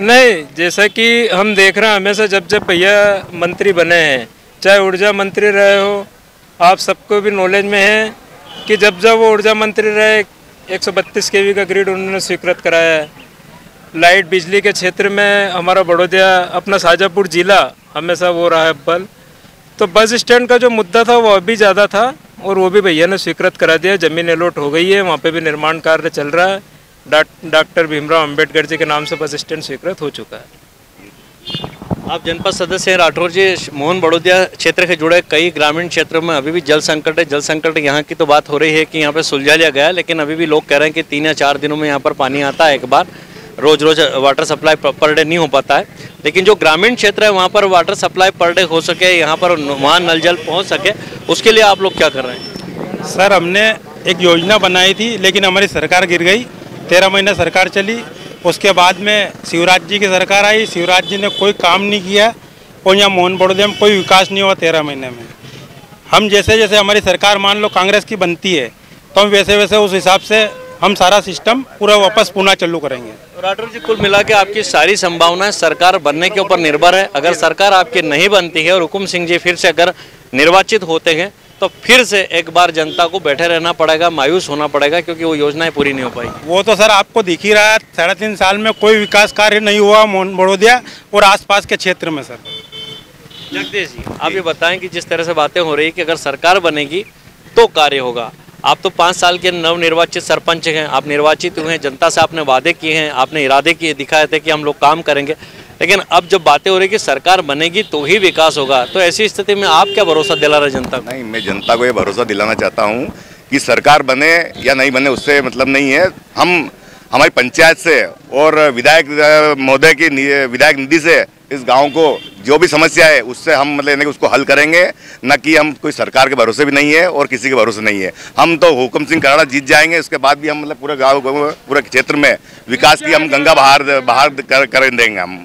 नहीं, जैसा कि हम देख रहे हैं, हमेशा जब जब भैया मंत्री बने हैं, चाहे ऊर्जा मंत्री रहे हो, आप सबको भी नॉलेज में है कि जब जब वो ऊर्जा मंत्री रहे 132 kV का ग्रिड उन्होंने स्वीकृत कराया है। लाइट बिजली के क्षेत्र में हमारा बड़ौदिया, अपना शाजापुर जिला हमेशा वो रहा है अव्वल। तो बस स्टैंड का जो मुद्दा था वो अभी ज़्यादा था और वो भी भैया ने स्वीकृत करा दिया। ज़मीन अलॉट हो गई है, वहाँ पे भी निर्माण कार्य चल रहा है। डॉक्टर भीमराव अंबेडकर जी के नाम से बस स्टैंड स्वीकृत हो चुका है। आप जनपद सदस्य हैं राठौर जी, मोहन बड़ौदिया क्षेत्र से जुड़े कई ग्रामीण क्षेत्रों में अभी भी जल संकट है। जल संकट यहाँ की तो बात हो रही है कि यहाँ पे सुलझा लिया गया, लेकिन अभी भी लोग कह रहे हैं कि 3 या 4 दिनों में यहाँ पर पानी आता है एक बार। रोज़ वाटर सप्लाई पर डे नहीं हो पाता है, लेकिन जो ग्रामीण क्षेत्र है वहाँ पर वाटर सप्लाई पर डे हो सके, यहाँ पर वहाँ नल जल पहुँच सके, उसके लिए आप लोग क्या कर रहे हैं? सर, हमने एक योजना बनाई थी, लेकिन हमारी सरकार गिर गई। 13 महीने सरकार चली, उसके बाद में शिवराज जी की सरकार आई। शिवराज जी ने कोई काम नहीं किया और यहाँ मोहन बड़ौदिया में कोई विकास नहीं हुआ 13 महीने में। हम जैसे जैसे हमारी सरकार मान लो कांग्रेस की बनती है, तो हम वैसे वैसे उस हिसाब से हम सारा सिस्टम पूरा वापस पुनः चालू करेंगे। राठौर जी, कुल मिला के आपकी सारी संभावनाएं सरकार बनने के ऊपर निर्भर है। अगर सरकार आपकी नहीं बनती है और हुकुम सिंह जी फिर से अगर निर्वाचित होते हैं तो फिर से एक बार जनता को बैठे रहना पड़ेगा, मायूस होना पड़ेगा, क्योंकि वो योजनाएं पूरी नहीं हो पाई। वो तो सर आपको दिख ही रहा है, 3.5 साल में कोई विकास कार्य नहीं हुआ मोहन बड़ौदिया और आसपास के क्षेत्र में। सर जगदीश जी, आप ये बताएं कि जिस तरह से बातें हो रही है कि अगर सरकार बनेगी तो कार्य होगा। आप तो 5 साल के नवनिर्वाचित सरपंच हैं, आप निर्वाचित हुए हैं, जनता से आपने वादे किए हैं, आपने इरादे किए, दिखाए थे कि हम लोग काम करेंगे, लेकिन अब जब बातें हो रही कि सरकार बनेगी तो ही विकास होगा, तो ऐसी स्थिति में आप क्या भरोसा दिला रहे जनता को? नहीं, मैं जनता को ये भरोसा दिलाना चाहता हूँ कि सरकार बने या नहीं बने उससे मतलब नहीं है। हम हमारी पंचायत से और विधायक महोदय की विधायक निधि से इस गांव को जो भी समस्या है उससे हम मतलब उसको हल करेंगे, न कि हम कोई सरकार के भरोसे भी नहीं है और किसी के भरोसे नहीं है। हम तो हुकुम सिंह कराड़ा जीत जाएंगे, उसके बाद भी हम मतलब पूरे गाँव पूरे क्षेत्र में विकास की हम गंगा बहार कर देंगे। हम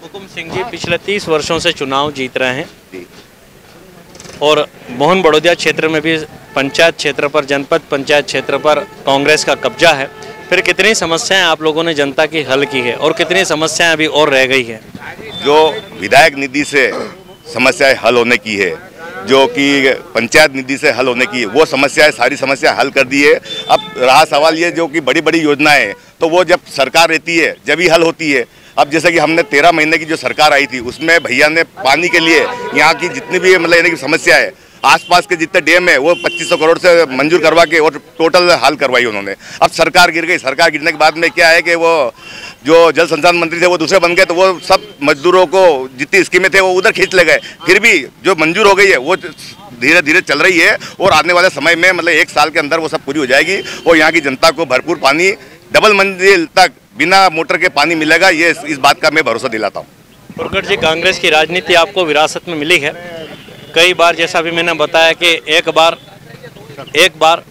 हुकुम सिंह जी पिछले 30 वर्षों से चुनाव जीत रहे हैं और मोहन बड़ौदिया क्षेत्र में भी पंचायत क्षेत्र पर, जनपद पंचायत क्षेत्र पर कांग्रेस का कब्जा है। फिर कितनी समस्याएं आप लोगों ने जनता की हल की है और कितनी समस्याएं अभी और रह गई है? जो विधायक निधि से समस्याएं हल होने की है, जो कि पंचायत निधि से हल होने की, वो समस्याएं सारी समस्या हल कर दी है। अब रहा सवाल ये जो कि बड़ी बड़ी योजनाएं, तो वो जब सरकार रहती है जब ही हल होती है। अब जैसे कि हमने 13 महीने की जो सरकार आई थी उसमें भैया ने पानी के लिए यहाँ की जितनी भी मतलब यानी कि समस्या है, आसपास के जितने डैम है वो 2500 करोड़ से मंजूर करवा के और टोटल हल करवाई उन्होंने। अब सरकार गिर गई, सरकार गिरने के बाद में क्या है कि वो जो जल संसाधन मंत्री थे वो दूसरे बन गए, तो वो सब मजदूरों को जितनी स्कीमें थे वो उधर खींच ले गए। फिर भी जो मंजूर हो गई है वो धीरे धीरे चल रही है और आने वाले समय में मतलब 1 साल के अंदर वो सब पूरी हो जाएगी और यहाँ की जनता को भरपूर पानी डबल मंजिल तक बिना मोटर के पानी मिलेगा, ये इस बात का मैं भरोसा दिलाता हूँ। पुरगट जी, कांग्रेस की राजनीति आपको विरासत में मिली है कई बार, जैसा भी मैंने बताया कि एक बार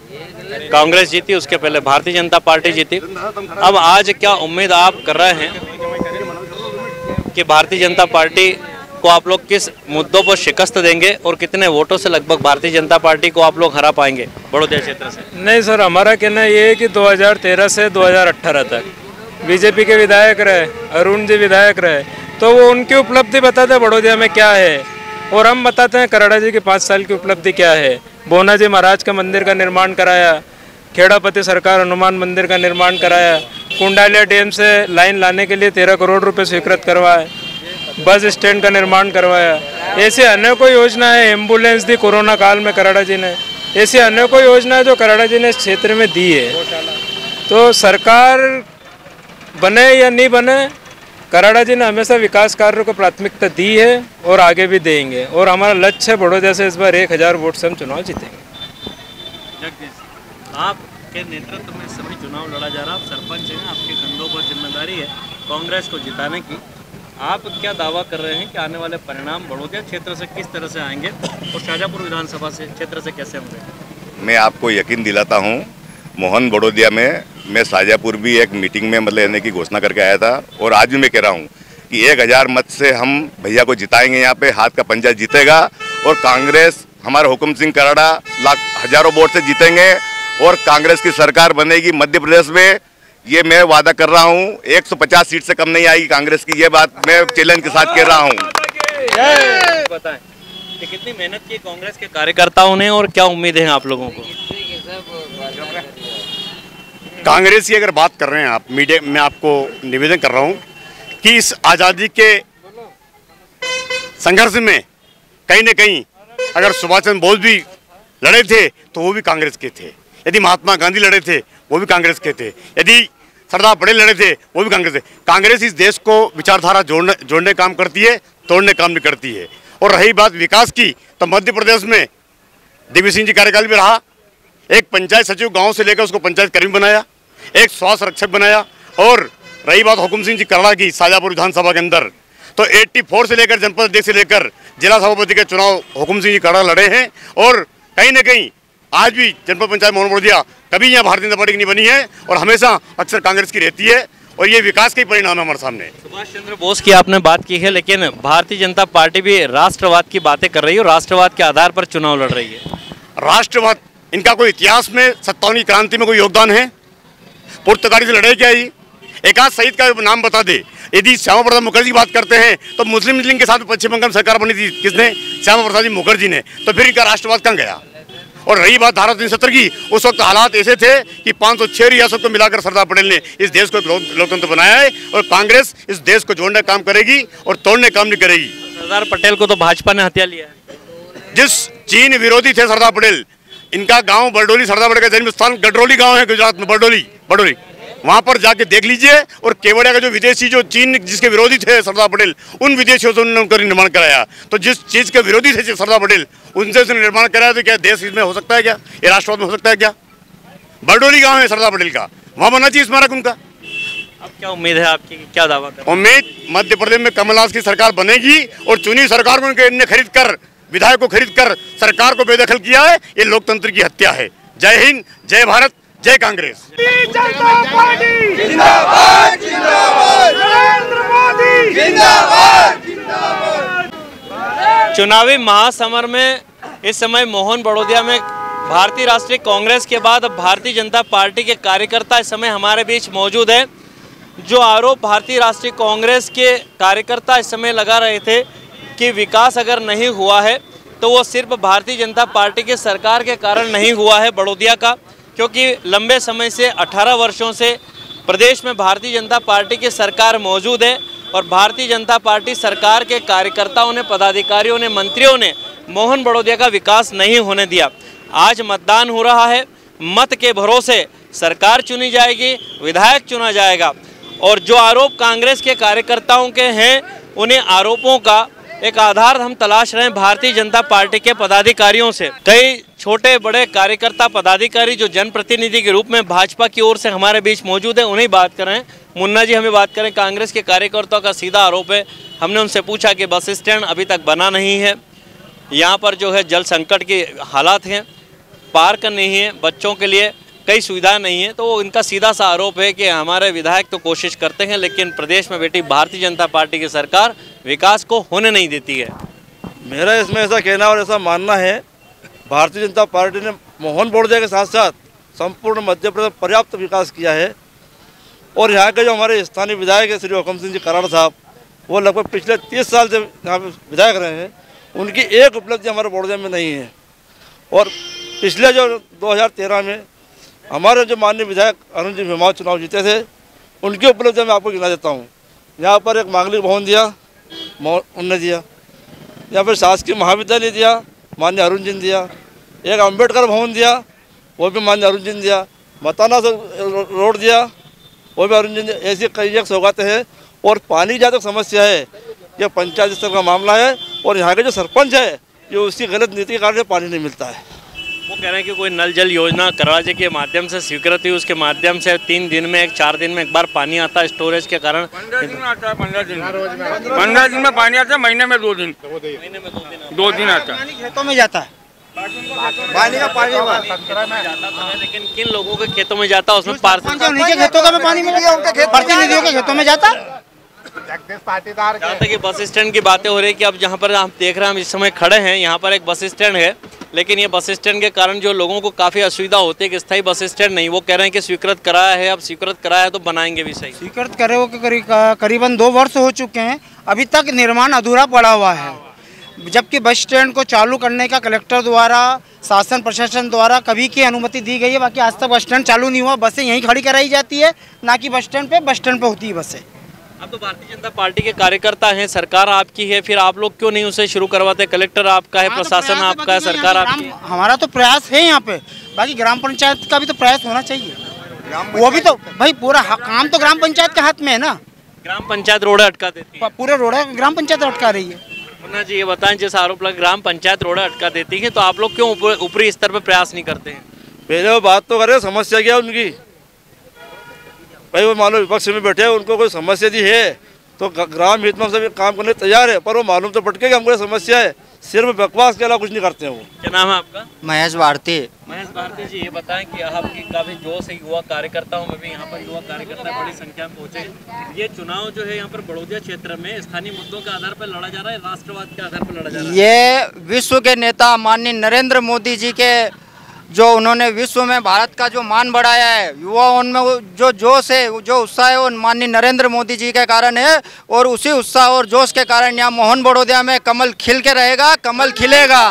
कांग्रेस जीती, उसके पहले भारतीय जनता पार्टी जीती। अब आज क्या उम्मीद आप कर रहे हैं कि भारतीय जनता पार्टी को आप लोग किस मुद्दों पर शिकस्त देंगे और कितने वोटों से लगभग भारतीय जनता पार्टी को आप लोग हरा पाएंगे बड़ौदा क्षेत्र से? नहीं सर, हमारा कहना ये है कि 2013 से 2018 तक बीजेपी के विधायक रहे, अरुण जी विधायक रहे, तो वो उनकी उपलब्धि बताते हैं बड़ौदा में क्या है, और हम बताते हैं कराड़ा जी की 5 साल की उपलब्धि क्या है। बोना जी महाराज का मंदिर का निर्माण कराया, खेड़ापति सरकार हनुमान मंदिर का निर्माण कराया, कुंडालिया डैम से लाइन लाने के लिए 13 करोड़ रुपए स्वीकृत करवाए, बस स्टैंड का निर्माण करवाया। ऐसे अनेकों योजनाएं, एम्बुलेंस दी कोरोना काल में कराड़ा जी ने, ऐसी अनेकों योजनाएं जो कराड़ा जी ने इस क्षेत्र में दी है। तो सरकार बने या नहीं बने, कराड़ा जी ने हमेशा विकास कार्यों को प्राथमिकता दी है और आगे भी देंगे, और हमारा लक्ष्य है बड़ौदा से इस बार 1000 वोट से हम चुनाव जीतेंगे। आपके नेतृत्व में सभी चुनाव लड़ा जा रहा है, आप सरपंच हैं, आपके कंधों पर जिम्मेदारी है कांग्रेस को जिताने की। आप क्या दावा कर रहे हैं कि आने वाले परिणाम बड़ौदा क्षेत्र से किस तरह से आएंगे और शाजापुर विधानसभा से क्षेत्र से कैसे होंगे? मैं आपको यकीन दिलाता हूँ, मोहन बड़ौदा में मैं शाजापुर भी एक मीटिंग में मतलब लेने की घोषणा करके आया था, और आज भी मैं कह रहा हूँ कि 1000 मत से हम भैया को जिताएंगे। यहाँ पे हाथ का पंजा जीतेगा और कांग्रेस हमारे हुकुम सिंह कराड़ा हजारों वोट से जीतेंगे और कांग्रेस की सरकार बनेगी मध्य प्रदेश में। ये मैं वादा कर रहा हूँ, 150 सीट से कम नहीं आएगी कांग्रेस की, ये बात मैं चैलेंज के साथ कह रहा हूँ। बताएं कि कितनी मेहनत की कांग्रेस के कार्यकर्ताओं ने और क्या उम्मीद है आप लोगों को? कांग्रेस की अगर बात कर रहे हैं आप, मीडिया में आपको निवेदन कर रहा हूं कि इस आज़ादी के संघर्ष में कहीं न कहीं अगर सुभाष चंद्र बोस भी लड़े थे तो वो भी कांग्रेस के थे, यदि महात्मा गांधी लड़े थे वो भी कांग्रेस के थे, यदि सरदार पटेल लड़े थे वो भी कांग्रेस थे। कांग्रेस इस देश को विचारधारा जोड़ने काम करती है, तोड़ने काम नहीं करती है। और रही बात विकास की, तो मध्य प्रदेश में दिव्य सिंह जी कार्यकाल भी रहा, एक पंचायत सचिव गांव से लेकर उसको पंचायत कर्मी बनाया, एक स्वास्थ्य रक्षक बनाया। और रही बात हुकुम सिंह जी कराड़ा की शाजापुर विधानसभा के अंदर, तो 84 से लेकर जनपद अध्यक्ष से लेकर जिला सभापति के चुनाव हुकुम सिंह जी कराड़ा लड़े हैं। और कहीं न कहीं आज भी जनपद पंचायत मोहन बड़ौदा कभी यहाँ भारतीय जनता पार्टी की नहीं बनी है और हमेशा अक्सर कांग्रेस की रहती है, और ये विकास के परिणाम है हमारे सामने। सुभाष चंद्र बोस की आपने बात की है, लेकिन भारतीय जनता पार्टी भी राष्ट्रवाद की बातें कर रही है और राष्ट्रवाद के आधार पर चुनाव लड़ रही है। राष्ट्रवाद, इनका कोई इतिहास में 57 की क्रांति में कोई योगदान है? पुर्तगाली से लड़े क्या? ही एक आध शहीद का नाम बता दे। यदि श्यामा प्रसाद मुखर्जी की बात करते हैं तो मुस्लिम लीग के साथ पश्चिम बंगाल सरकार बनी थी किसने? श्यामा प्रसाद जी मुखर्जी ने। तो फिर इनका राष्ट्रवाद कहाँ गया? और रही बात धारा 370 की, उस वक्त हालात ऐसे थे कि 506 रियासत को मिलाकर सरदार पटेल ने इस देश को लोकतंत्र बनाया है, और कांग्रेस इस देश को जोड़ने का काम करेगी और तोड़ने का काम नहीं करेगी। सरदार पटेल को तो भाजपा ने हत्या लिया है। जिस चीन विरोधी थे सरदार पटेल, इनका गांव बरडोली, सरदार पटेल का जन्म स्थान गडरोली गांव है गुजरात में, बरडोली वहां पर जाके देख लीजिए। और केवड़िया का जो विदेशी, जो चीन जिसके विरोधी थे सरदार पटेल, उन विदेशियों से उन्होंने उनका निर्माण कराया। तो जिस चीज़ के विरोधी थे सरदार पटेल, उनसे उसने निर्माण कराया, तो क्या देश इसमें हो सकता है क्या? ये राष्ट्रवाद में हो सकता है क्या? बरडोली गांव है सरदार पटेल का, वहाँ बनना चाहिए स्मारक उनका। अब क्या उम्मीद है आपकी, क्या दावा कर? उम्मीद मध्य प्रदेश में कमलनाथ की सरकार बनेगी, और चुनी सरकार को इनने खरीद कर, विधायक को खरीद कर सरकार को बेदखल किया है। ये लोकतंत्र की हत्या है। जय हिंद, जय भारत, जय कांग्रेस। चुनावी महासमर में इस समय मोहन बड़ौदा में भारतीय राष्ट्रीय कांग्रेस के बाद भारतीय जनता पार्टी के कार्यकर्ता इस समय हमारे बीच मौजूद है। जो आरोप भारतीय राष्ट्रीय कांग्रेस के कार्यकर्ता इस समय लगा रहे थे कि विकास अगर नहीं हुआ है तो वो सिर्फ भारतीय जनता पार्टी की सरकार के कारण नहीं हुआ है बड़ौदिया का, क्योंकि लंबे समय से 18 वर्षों से प्रदेश में भारतीय जनता पार्टी की सरकार मौजूद है और भारतीय जनता पार्टी सरकार के कार्यकर्ताओं ने, पदाधिकारियों ने, मंत्रियों ने मोहन बड़ौदिया का विकास नहीं होने दिया। आज मतदान हो रहा है, मत के भरोसे सरकार चुनी जाएगी, विधायक चुना जाएगा और जो आरोप कांग्रेस के कार्यकर्ताओं के हैं उन्हें आरोपों का एक आधार हम तलाश रहे हैं भारतीय जनता पार्टी के पदाधिकारियों से। कई छोटे बड़े कार्यकर्ता पदाधिकारी जो जनप्रतिनिधि के रूप में भाजपा की ओर से हमारे बीच मौजूद हैं, उन्हीं बात कर रहे हैं। मुन्ना जी हमें बात करें, कांग्रेस के कार्यकर्ताओं का सीधा आरोप है, हमने उनसे पूछा कि बस स्टैंड अभी तक बना नहीं है, यहाँ पर जो है जल संकट के हालात हैं, पार्क नहीं है, बच्चों के लिए कई सुविधाएं नहीं है, तो इनका सीधा सा आरोप है कि हमारे विधायक तो कोशिश करते हैं लेकिन प्रदेश में बैठी भारतीय जनता पार्टी की सरकार विकास को होने नहीं देती है। मेरा इसमें ऐसा कहना और ऐसा मानना है, भारतीय जनता पार्टी ने मोहन बड़ौदिया के साथ साथ संपूर्ण मध्य प्रदेश पर्याप्त विकास किया है और यहाँ के जो हमारे स्थानीय विधायक है श्री हुकुम सिंह जी कराड़ साहब, वो लगभग पिछले 30 साल से यहाँ पे विधायक रहे हैं, उनकी एक उपलब्धि हमारे बड़ौदिया में नहीं है। और पिछले जो 2013 में हमारे जो माननीय विधायक अरुण जी मेहमान चुनाव जीते थे, उनकी उपलब्धि मैं आपको गिना देता हूँ। यहाँ पर एक मांगलिक भवन दिया, उनने दिया, यहाँ पर शासकीय महाविद्यालय दिया, माननीय अरुण जी ने दिया, एक अम्बेडकर भवन दिया, वो भी माननीय अरुण जी ने दिया, मताना रोड दिया, वो भी अरुण जी ने। ऐसी कई एक सौगातें हैं। और पानी ज़्यादा समस्या है, यह पंचायत स्तर का मामला है और यहाँ के जो सरपंच है ये उसकी गलत नीति के कारण पानी नहीं मिलता है। वो कह रहे हैं कि कोई नल जल योजना करवाजे के माध्यम से स्वीकृत हुई, उसके माध्यम से 3 दिन में 4 दिन में एक बार पानी आता है स्टोरेज के कारण। 15 दिन आता है, 15 दिन में पानी आता है, महीने में 2 दिन, 2 दिन आता है। खेतों में जाता है पानी का पानी जाता है, लेकिन किन लोगों के खेतों में जाता है उसमें उनके खेतों का पानी मिल गया, उनके प्रतिनिधियों के खेतों में जाता। जहाँ तक बस स्टैंड की बातें हो रही है कि अब जहाँ पर आप देख रहे हैं हम इस समय खड़े हैं, यहाँ पर एक बस स्टैंड है, लेकिन ये बस स्टैंड के कारण जो लोगों को काफ़ी असुविधा होती है कि स्थायी बस स्टैंड नहीं। वो कह रहे हैं कि स्वीकृत कराया है, अब स्वीकृत कराया है तो बनाएंगे भी सही। स्वीकृत करे हो करीबन 2 वर्ष हो चुके हैं, अभी तक निर्माण अधूरा पड़ा हुआ है, जबकि बस स्टैंड को चालू करने का कलेक्टर द्वारा, शासन प्रशासन द्वारा कभी की अनुमति दी गई है, बाकी आज तक बस स्टैंड चालू नहीं हुआ। बसें यहीं खड़ी कराई जाती है, ना कि बस स्टैंड पे होती है बसें। अब तो भारतीय जनता पार्टी के कार्यकर्ता हैं, सरकार आपकी है, फिर आप लोग क्यों नहीं उसे शुरू करवाते? कलेक्टर आपका है, प्रशासन आपका है, सरकार आपकी है। हमारा तो प्रयास है यहाँ पे, बाकी ग्राम पंचायत का भी तो प्रयास होना चाहिए। वो भी तो भाई पूरा काम तो ग्राम पंचायत के हाथ में है ना। ग्राम पंचायत रोड अटका देती है, पूरे रोड ग्राम पंचायत अटका रही है। मुन्ना जी ये बताएं, जैसे आरोप लगा ग्राम पंचायत रोड अटका देती है, तो आप लोग क्यों ऊपरी स्तर पर प्रयास नहीं करते हैं? पहले वो बात तो करे, समस्या क्या उनकी भाई? वो मानो विपक्ष में बैठे, उनको कोई समस्या दी है तो ग्राम हित में सभी काम करने तैयार है, पर वो मालूम तो पटके कि हमको समस्या है, सिर्फ बकवास के अलावा कुछ नहीं करते हैं। वो क्या नाम है आपका? महेश भारती। महेश भारती जी, ये बताएं कि आपकी काफी जोश है, युवा कार्यकर्ताओं में भी यहाँ पर युवा कार्यकर्ता बड़ी संख्या में पहुंचे। ये चुनाव जो है यहाँ पर बड़ौदिया क्षेत्र में स्थानीय मुद्दों के आधार पर लड़ा जा रहा है, राष्ट्रवाद के आधार पर लड़ा जा रहा है। ये विश्व के नेता माननीय नरेंद्र मोदी जी के जो उन्होंने विश्व में भारत का जो मान बढ़ाया है, युवाओं में जो जोश है, जो उत्साह है, वो माननीय नरेंद्र मोदी जी के कारण है। और उसी उत्साह और जोश के कारण यहाँ मोहन बड़ौदिया में कमल खिल के रहेगा, कमल खिलेगा।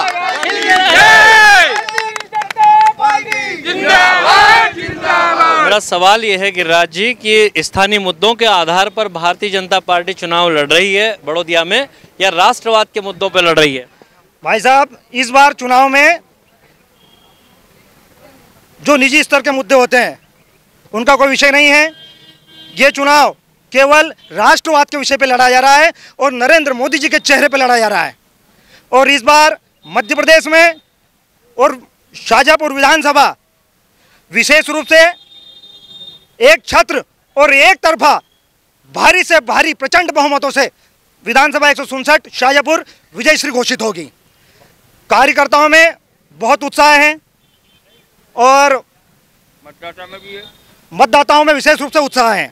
मेरा सवाल ये है कि राज्य की स्थानीय मुद्दों के आधार पर भारतीय जनता पार्टी चुनाव लड़ रही है बड़ौदिया में, या राष्ट्रवाद के मुद्दों पर लड़ रही है? भाई साहब, इस बार चुनाव में जो निजी स्तर के मुद्दे होते हैं उनका कोई विषय नहीं है। ये चुनाव केवल राष्ट्रवाद के विषय पे लड़ा जा रहा है और नरेंद्र मोदी जी के चेहरे पे लड़ा जा रहा है। और इस बार मध्य प्रदेश में और शाजापुर विधानसभा विशेष रूप से एक छत्र और एक तरफा भारी से भारी प्रचंड बहुमतों से विधानसभा 167 शाजापुर विजयश्री घोषित होगी। कार्यकर्ताओं में बहुत उत्साह है और मतदाताओं में विशेष रूप से उत्साह है।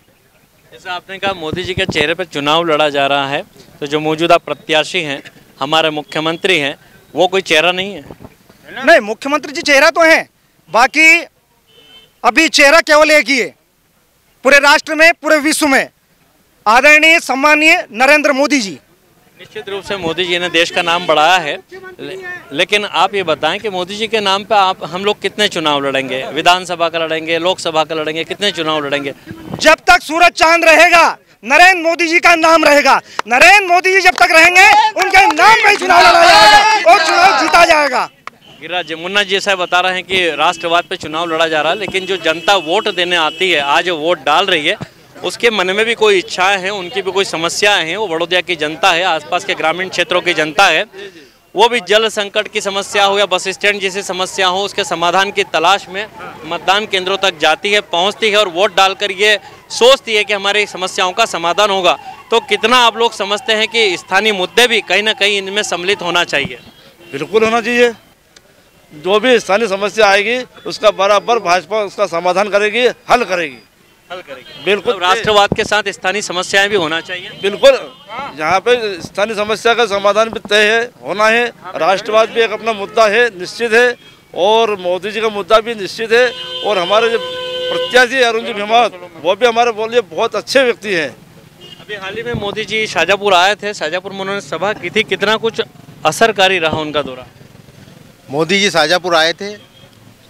जैसे आपने कहा मोदी जी के चेहरे पर चुनाव लड़ा जा रहा है, तो जो मौजूदा प्रत्याशी हैं, हमारे मुख्यमंत्री हैं, वो कोई चेहरा नहीं है? नहीं, मुख्यमंत्री जी चेहरा तो हैं, बाकी अभी चेहरा केवल एक ही है पूरे राष्ट्र में, पूरे विश्व में, आदरणीय सम्मानीय नरेंद्र मोदी जी। निश्चित रूप से मोदी जी ने देश का नाम बढ़ाया है, लेकिन आप ये बताएं कि मोदी जी के नाम पे हम लोग कितने चुनाव लड़ेंगे? विधानसभा का लड़ेंगे, लोकसभा का लड़ेंगे, कितने चुनाव लड़ेंगे? जब तक सूरज चांद रहेगा नरेंद्र मोदी जी का नाम रहेगा। नरेंद्र मोदी जी जब तक रहेंगे उनके नाम पे चुनाव लड़ा जाएगा और चुनाव जीता जाएगा। गिरिराज मुन्ना जी ऐसा बता रहे हैं कि राष्ट्रवाद पे चुनाव लड़ा जा रहा है, लेकिन जो जनता वोट देने आती है, आज वोट डाल रही है, उसके मन में भी कोई इच्छाएं हैं, उनकी भी कोई समस्याएं हैं। वो बड़ौदा की जनता है, आसपास के ग्रामीण क्षेत्रों की जनता है, वो भी जल संकट की समस्या हो या बस स्टैंड जैसी समस्या हो, उसके समाधान की तलाश में मतदान केंद्रों तक जाती है, पहुंचती है और वोट डालकर ये सोचती है कि हमारी समस्याओं का समाधान होगा। तो कितना आप लोग समझते हैं कि स्थानीय मुद्दे भी कहीं ना कहीं इनमें सम्मिलित होना चाहिए? बिल्कुल होना चाहिए। जो भी स्थानीय समस्या आएगी उसका बराबर भाजपा उसका समाधान करेगी, हल करेगी। बिल्कुल, तो राष्ट्रवाद के साथ स्थानीय समस्याएं भी होना चाहिए। बिल्कुल, यहाँ पे स्थानीय समस्या का समाधान भी तय है, होना है। राष्ट्रवाद भी एक अपना मुद्दा है, निश्चित है, और मोदी जी का मुद्दा भी निश्चित है। और हमारे जो प्रत्याशी अरुण जी भीमावत, वो भी हमारे बोलिए बहुत अच्छे व्यक्ति हैं। अभी हाल ही में मोदी जी शाजापुर आए थे, शाजापुर में उन्होंने सभा की थी, कितना कुछ असरकारी रहा उनका दौरा? मोदी जी शाजापुर आए थे,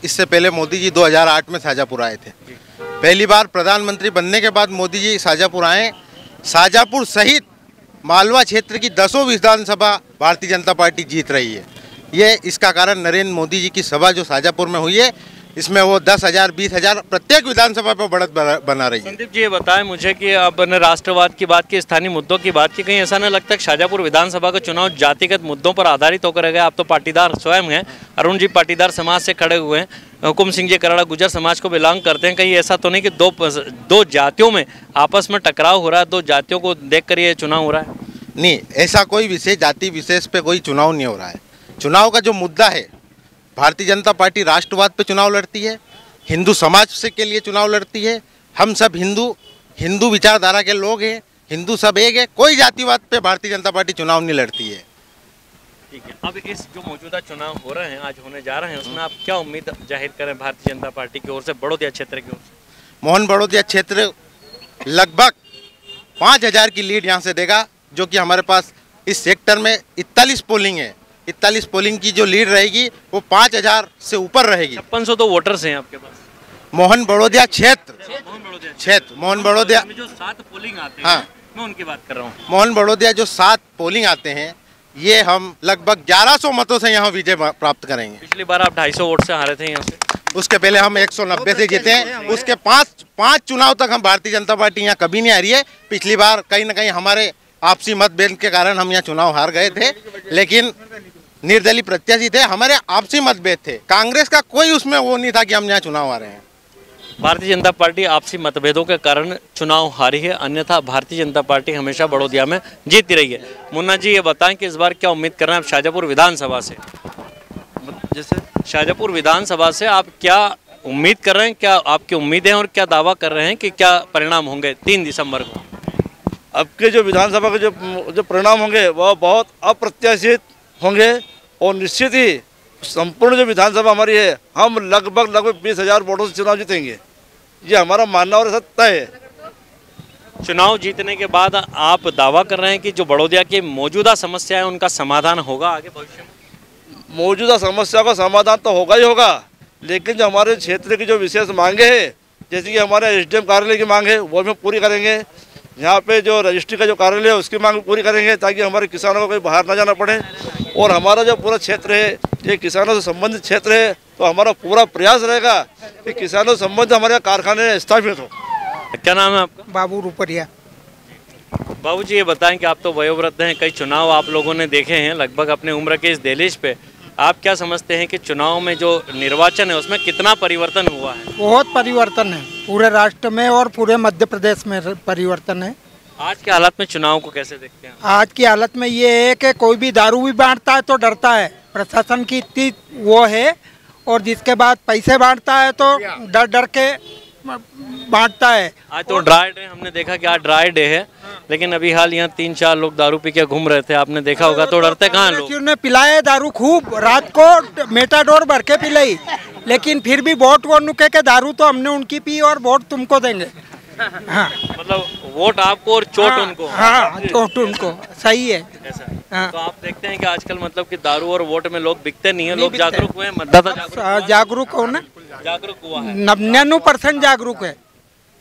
इससे पहले मोदी जी 2008 में शाजापुर आए थे। पहली बार प्रधानमंत्री बनने के बाद मोदी जी शाजापुर आए। शाजापुर सहित मालवा क्षेत्र की 10 विधानसभा भारतीय जनता पार्टी जीत रही है। ये इसका कारण नरेंद्र मोदी जी की सभा जो शाजापुर में हुई है, इसमें वो 10,000 20,000 प्रत्येक विधानसभा पर बढ़त बना रही है। संदीप जी ये बताएं मुझे कि आपने राष्ट्रवाद की बात की, स्थानीय मुद्दों की बात की, कहीं ऐसा नहीं लगता कि शाजापुर विधानसभा का चुनाव जातिगत मुद्दों पर आधारित होकर गया? आप तो पाटीदार स्वयं हैं, अरुण जी पाटीदार समाज से खड़े हुए हैं, हुकुम सिंह जी कराड़ा गुजर समाज को बिलोंग करते हैं। कहीं ऐसा तो नहीं कि दो जातियों में आपस में टकराव हो रहा है, दो जातियों को देखकर ये चुनाव हो रहा है? नहीं, ऐसा कोई विशेष जाति विशेष पे कोई चुनाव नहीं हो रहा है। चुनाव का जो मुद्दा है, भारतीय जनता पार्टी राष्ट्रवाद पे चुनाव लड़ती है, हिंदू समाज से के लिए चुनाव लड़ती है। हम सब हिंदू विचारधारा के लोग हैं, हिंदू सब एक है, कोई जातिवाद पे भारतीय जनता पार्टी चुनाव नहीं लड़ती है। ठीक है, अब इस जो मौजूदा चुनाव हो रहे हैं, आज होने जा रहे हैं, उसमें आप क्या उम्मीद जाहिर करें भारतीय जनता पार्टी की ओर से, बड़ौदा क्षेत्र की ओर से? मोहन बड़ौदा क्षेत्र लगभग 5,000 की लीड यहाँ से देगा, जो कि हमारे पास इस सेक्टर में 41 पोलिंग है। 41 पोलिंग की जो लीड रहेगी वो 5,000 से ऊपर रहेगी। 5600 तो वोटर्स हैं आपके पास। मोहन बड़ौदा क्षेत्र मोहन बड़ौदा जो 7 पोलिंग आते हैं, हाँ, मैं उनकी बात कर रहा हूँ। मोहन बड़ौदा जो 7 पोलिंग आते हैं, ये हम लगभग 1100 मतों से यहाँ विजय प्राप्त करेंगे। पिछली बार आप 250 वोट से हारे थे यहाँ से, उसके पहले हम 190 से जीते हैं। उसके पाँच चुनाव तक हम भारतीय जनता पार्टी यहाँ कभी नहीं हारी है। पिछली बार कहीं ना कहीं हमारे आपसी मतभेद के कारण हम यहाँ चुनाव हार गए थे, लेकिन निर्दलीय प्रत्याशी थे, हमारे आपसी मतभेद थे। कांग्रेस का कोई उसमें वो नहीं था कि हम यहाँ चुनाव हारे हैं। भारतीय जनता पार्टी आपसी मतभेदों के कारण चुनाव हारी है, अन्यथा भारतीय जनता पार्टी हमेशा बड़ौदा में जीती रही है। मुन्ना जी ये बताएं कि इस बार क्या उम्मीद कर रहे हैं आप शाजापुर विधानसभा से? जैसे शाजापुर विधानसभा से आप क्या उम्मीद कर रहे हैं, क्या आपकी उम्मीदें और क्या दावा कर रहे हैं कि क्या परिणाम होंगे 3 दिसंबर को? अब के जो विधानसभा के जो परिणाम होंगे वह बहुत अप्रत्याशित होंगे, और निश्चित ही संपूर्ण जो विधानसभा हमारी है, हम लगभग 20,000 वोटों से चुनाव जीतेंगे। ये हमारा मानना और सत्ता है। चुनाव जीतने के बाद आप दावा कर रहे हैं कि जो बड़ौदा की मौजूदा समस्या है उनका समाधान होगा आगे भविष्य में? मौजूदा समस्या का समाधान तो होगा ही होगा, लेकिन जो हमारे क्षेत्र की जो विशेष मांगे हैं, जैसे कि हमारे एसडीएम कार्यालय की मांग है, वो भी पूरी करेंगे। यहाँ पे जो रजिस्ट्री का जो कार्यालय है उसकी मांग पूरी करेंगे, ताकि हमारे किसानों को कहीं बाहर ना जाना पड़े। और हमारा जो पूरा क्षेत्र है ये किसानों से संबंधित क्षेत्र है, तो हमारा पूरा प्रयास रहेगा कि किसानों से संबंधित हमारे कारखाने स्थापित हो। क्या नाम है आपका? बाबू रुपरिया। बाबू जी ये बताएं कि आप तो वयोवृद्ध हैं, कई चुनाव आप लोगों ने देखे हैं लगभग अपने उम्र के इस दहलीज पे, आप क्या समझते हैं कि चुनाव में जो निर्वाचन है उसमें कितना परिवर्तन हुआ है? बहुत परिवर्तन है, पूरे राष्ट्र में और पूरे मध्य प्रदेश में परिवर्तन है। आज के हालत में चुनाव को कैसे देखते हैं? आज की हालत में ये है कि कोई भी दारू भी बांटता है तो डरता है, प्रशासन की इतनी वो है, और जिसके बाद पैसे बांटता है तो डर डर के बांटता है। आज तो ड्राई डे, हमने देखा कि आज ड्राई डे है, लेकिन अभी हाल यहाँ 3-4 लोग दारू पी के घूम रहे थे, आपने देखा होगा, तो डरते कहाँ लोग? उन्होंने पिलाए दारू खूब, रात को मेटाडोर भर के पिलाई, लेकिन फिर भी वोट वो नुके के दारू तो हमने उनकी पी और वोट तुमको देंगे। हाँ, मतलब वोट आपको और चोट उनको। हाँ, चोट उनको, सही है। हाँ। तो आप देखते हैं कि आजकल मतलब कि दारू और वोट में लोग बिकते नहीं है, लोग जागरूक हुए हैं, मतदाता जागरूक हो ना, जागरूक हुआ है, 99% जागरूक है।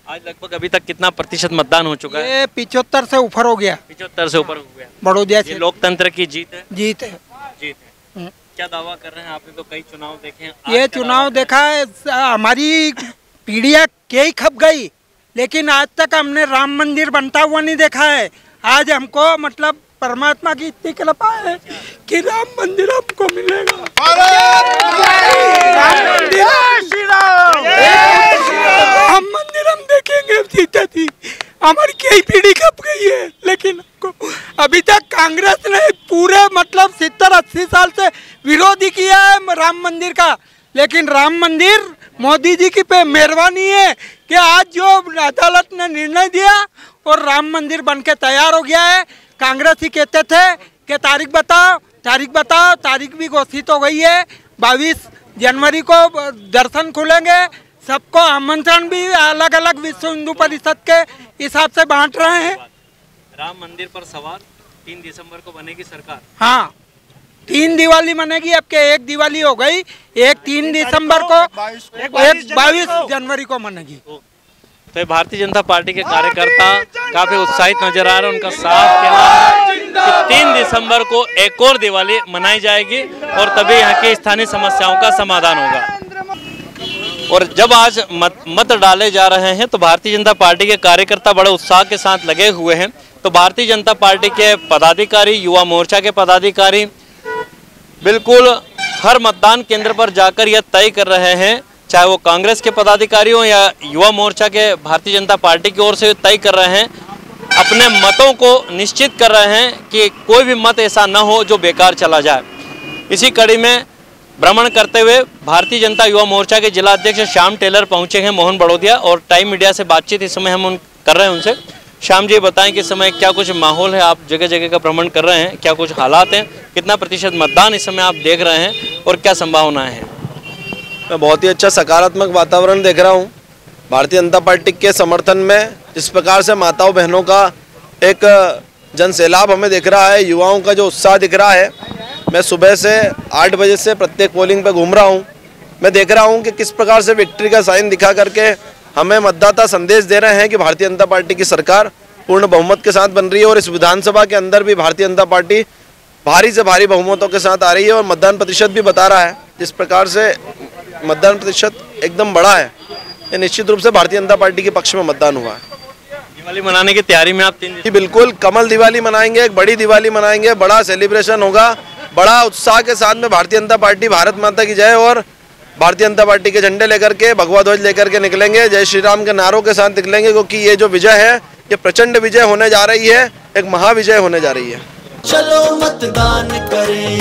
आज लगभग अभी तक कितना प्रतिशत मतदान हो चुका है? 75 से ऊपर हो गया। 75 से ऊपर हो गया। बड़ौदा से लोकतंत्र की जीत है। जीत है। जीत है। क्या दावा कर रहे हैं? आपने तो कई चुनाव देखे हैं। ये चुनाव देखा है, हमारी पीढ़ियां कई खप गई, लेकिन आज तक हमने राम मंदिर बनता हुआ नहीं देखा है। आज हमको मतलब परमात्मा की इतनी कृपा है कि राम मंदिर हमको मिलेगा। राम मंदिर हम देखेंगे जीते थी। हमारी कई पीढ़ी खप गई है, लेकिन अभी तक कांग्रेस ने पूरे मतलब 70-80 साल से विरोधी किया है राम मंदिर का। लेकिन राम मंदिर मोदी जी की पे मेहरबानी है कि आज जो अदालत ने निर्णय दिया और राम मंदिर बनके तैयार हो गया है। कांग्रेस ही कहते थे कि तारीख बताओ, तारीख बताओ, तारीख भी घोषित हो गई है। 22 जनवरी को दर्शन खुलेंगे। सबको आमंत्रण भी अलग अलग विश्व हिंदू परिषद के हिसाब से बांट रहे हैं। राम मंदिर पर सवार 3 दिसंबर को बनेगी सरकार। हाँ, 3 दिवाली मनेगी। अब के 1 दिवाली हो गई, एक 3 दिसंबर को, एक 22 जनवरी को मनेगी। तो भारतीय जनता पार्टी के कार्यकर्ता काफी उत्साहित नजर आ रहे हैं। उनका साफ कहना है कि 3 दिसंबर को एक और दिवाली मनाई जाएगी और तभी यहाँ की स्थानीय समस्याओं का समाधान होगा। और जब आज मत डाले जा रहे हैं तो भारतीय जनता पार्टी के कार्यकर्ता बड़े उत्साह के साथ लगे हुए हैं। तो भारतीय जनता पार्टी के पदाधिकारी, युवा मोर्चा के पदाधिकारी बिल्कुल हर मतदान केंद्र पर जाकर यह तय कर रहे हैं, चाहे वो कांग्रेस के पदाधिकारी हो या युवा मोर्चा के भारतीय जनता पार्टी की ओर से तय कर रहे हैं, अपने मतों को निश्चित कर रहे हैं कि कोई भी मत ऐसा न हो जो बेकार चला जाए। इसी कड़ी में भ्रमण करते हुए भारतीय जनता युवा मोर्चा के जिला अध्यक्ष श्याम टेलर पहुंचे हैं मोहन बड़ौदिया, और टाइम मीडिया से बातचीत इस समय हम कर रहे हैं उनसे। श्याम जी बताएं कि इस समय क्या कुछ माहौल है, आप जगह जगह का भ्रमण कर रहे हैं, क्या कुछ हालात हैं, कितना प्रतिशत मतदान इस समय आप देख रहे हैं और क्या संभावनाएं हैं? मैं बहुत ही अच्छा सकारात्मक वातावरण देख रहा हूँ भारतीय जनता पार्टी के समर्थन में। जिस प्रकार से माताओं बहनों का एक जन सैलाब हमें दिख रहा है, युवाओं का जो उत्साह दिख रहा है। मैं सुबह से 8 बजे से प्रत्येक पोलिंग पे घूम रहा हूँ। मैं देख रहा हूँ कि किस प्रकार से विक्ट्री का साइन दिखा करके हमें मतदाता संदेश दे रहे हैं कि भारतीय जनता पार्टी की सरकार पूर्ण बहुमत के साथ बन रही है और इस विधानसभा के अंदर भी भारतीय जनता पार्टी भारी से भारी बहुमतों के साथ आ रही है। और मतदान प्रतिशत भी बता रहा है, जिस प्रकार से मतदान प्रतिशत एकदम बड़ा है, ये निश्चित रूप से भारतीय जनता पार्टी के पक्ष में मतदान हुआ है। दिवाली मनाने की तैयारी में आप 3 दिन? बिल्कुल, कमल दिवाली मनाएंगे, एक बड़ी दिवाली मनाएंगे, बड़ा सेलिब्रेशन होगा, बड़ा उत्साह के साथ में भारतीय जनता पार्टी भारत माता की जय और भारतीय जनता पार्टी के झंडे लेकर के, भगवा ध्वज लेकर के निकलेंगे, जय श्री राम के नारों के साथ निकलेंगे, क्योंकि ये जो विजय है ये प्रचंड विजय होने जा रही है, एक महाविजय होने जा रही है। चलो मतदान करें,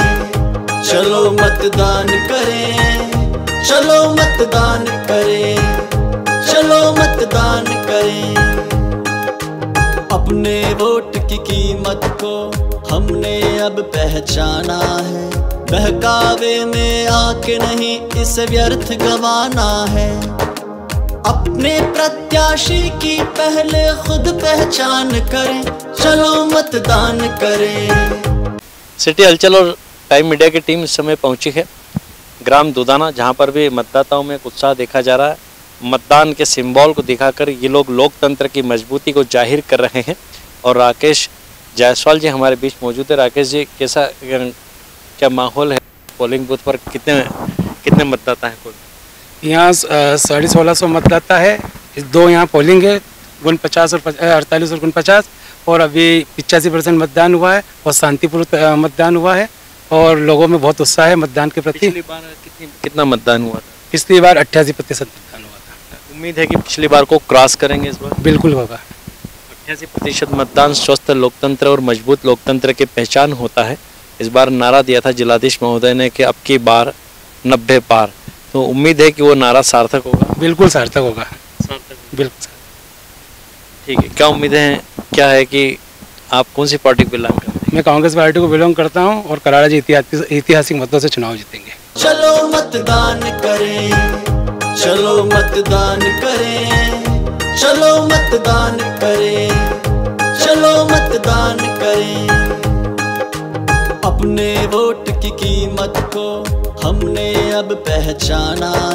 चलो मतदान करें, चलो मतदान करें, चलो मतदान करें। अपने वोट की कीमत को हमने अब पहचाना है, बहकावे में आके नहीं इसे व्यर्थ गंवाना है। अपने प्रत्याशी की पहले खुद पहचान करें, चलो मतदान करें। सिटी हलचल और टाइम मीडिया की टीम इस समय पहुंची है ग्राम दुदाना, जहां पर भी मतदाताओं में उत्साह देखा जा रहा है। मतदान के सिंबल को दिखाकर ये लोग लोकतंत्र की मजबूती को जाहिर कर रहे हैं। और राकेश जायसवाल जी हमारे बीच मौजूद है। राकेश जी, कैसा क्या माहौल है पोलिंग बूथ पर? कितने मतदाता हैं? यहाँ 1650 मतदाता है। 2 यहाँ पोलिंग है, 49 और 48 और 49, और अभी 85% मतदान हुआ है और शांतिपूर्ण मतदान हुआ है और लोगों में बहुत उत्साह है मतदान के प्रति। पिछली बार कितना मतदान हुआ था? पिछली बार 88% मतदान हुआ था। उम्मीद है कि पिछली बार को क्रॉस करेंगे इस बार? बिल्कुल होगा। 88% मतदान स्वस्थ लोकतंत्र और मजबूत लोकतंत्र की पहचान होता है। इस बार नारा दिया था जिलाधीश महोदय ने कि अब की बार 90 पार, तो उम्मीद है कि वो नारा सार्थक होगा। बिल्कुल सार्थक होगा, बिल्कुल। ठीक है, क्या उम्मीदें हैं, क्या है कि आप कौन सी पार्टी को बिलोंग करते हैं? मैं कांग्रेस पार्टी को बिलोंग करता हूं और कराड़ा जी ऐतिहासिक मतों से चुनाव जीतेंगे। चलो मतदान करें, चलो मतदान करें, चलो मतदान करें। करें। अपने वोट की कीमत को हमने अब पहचाना है।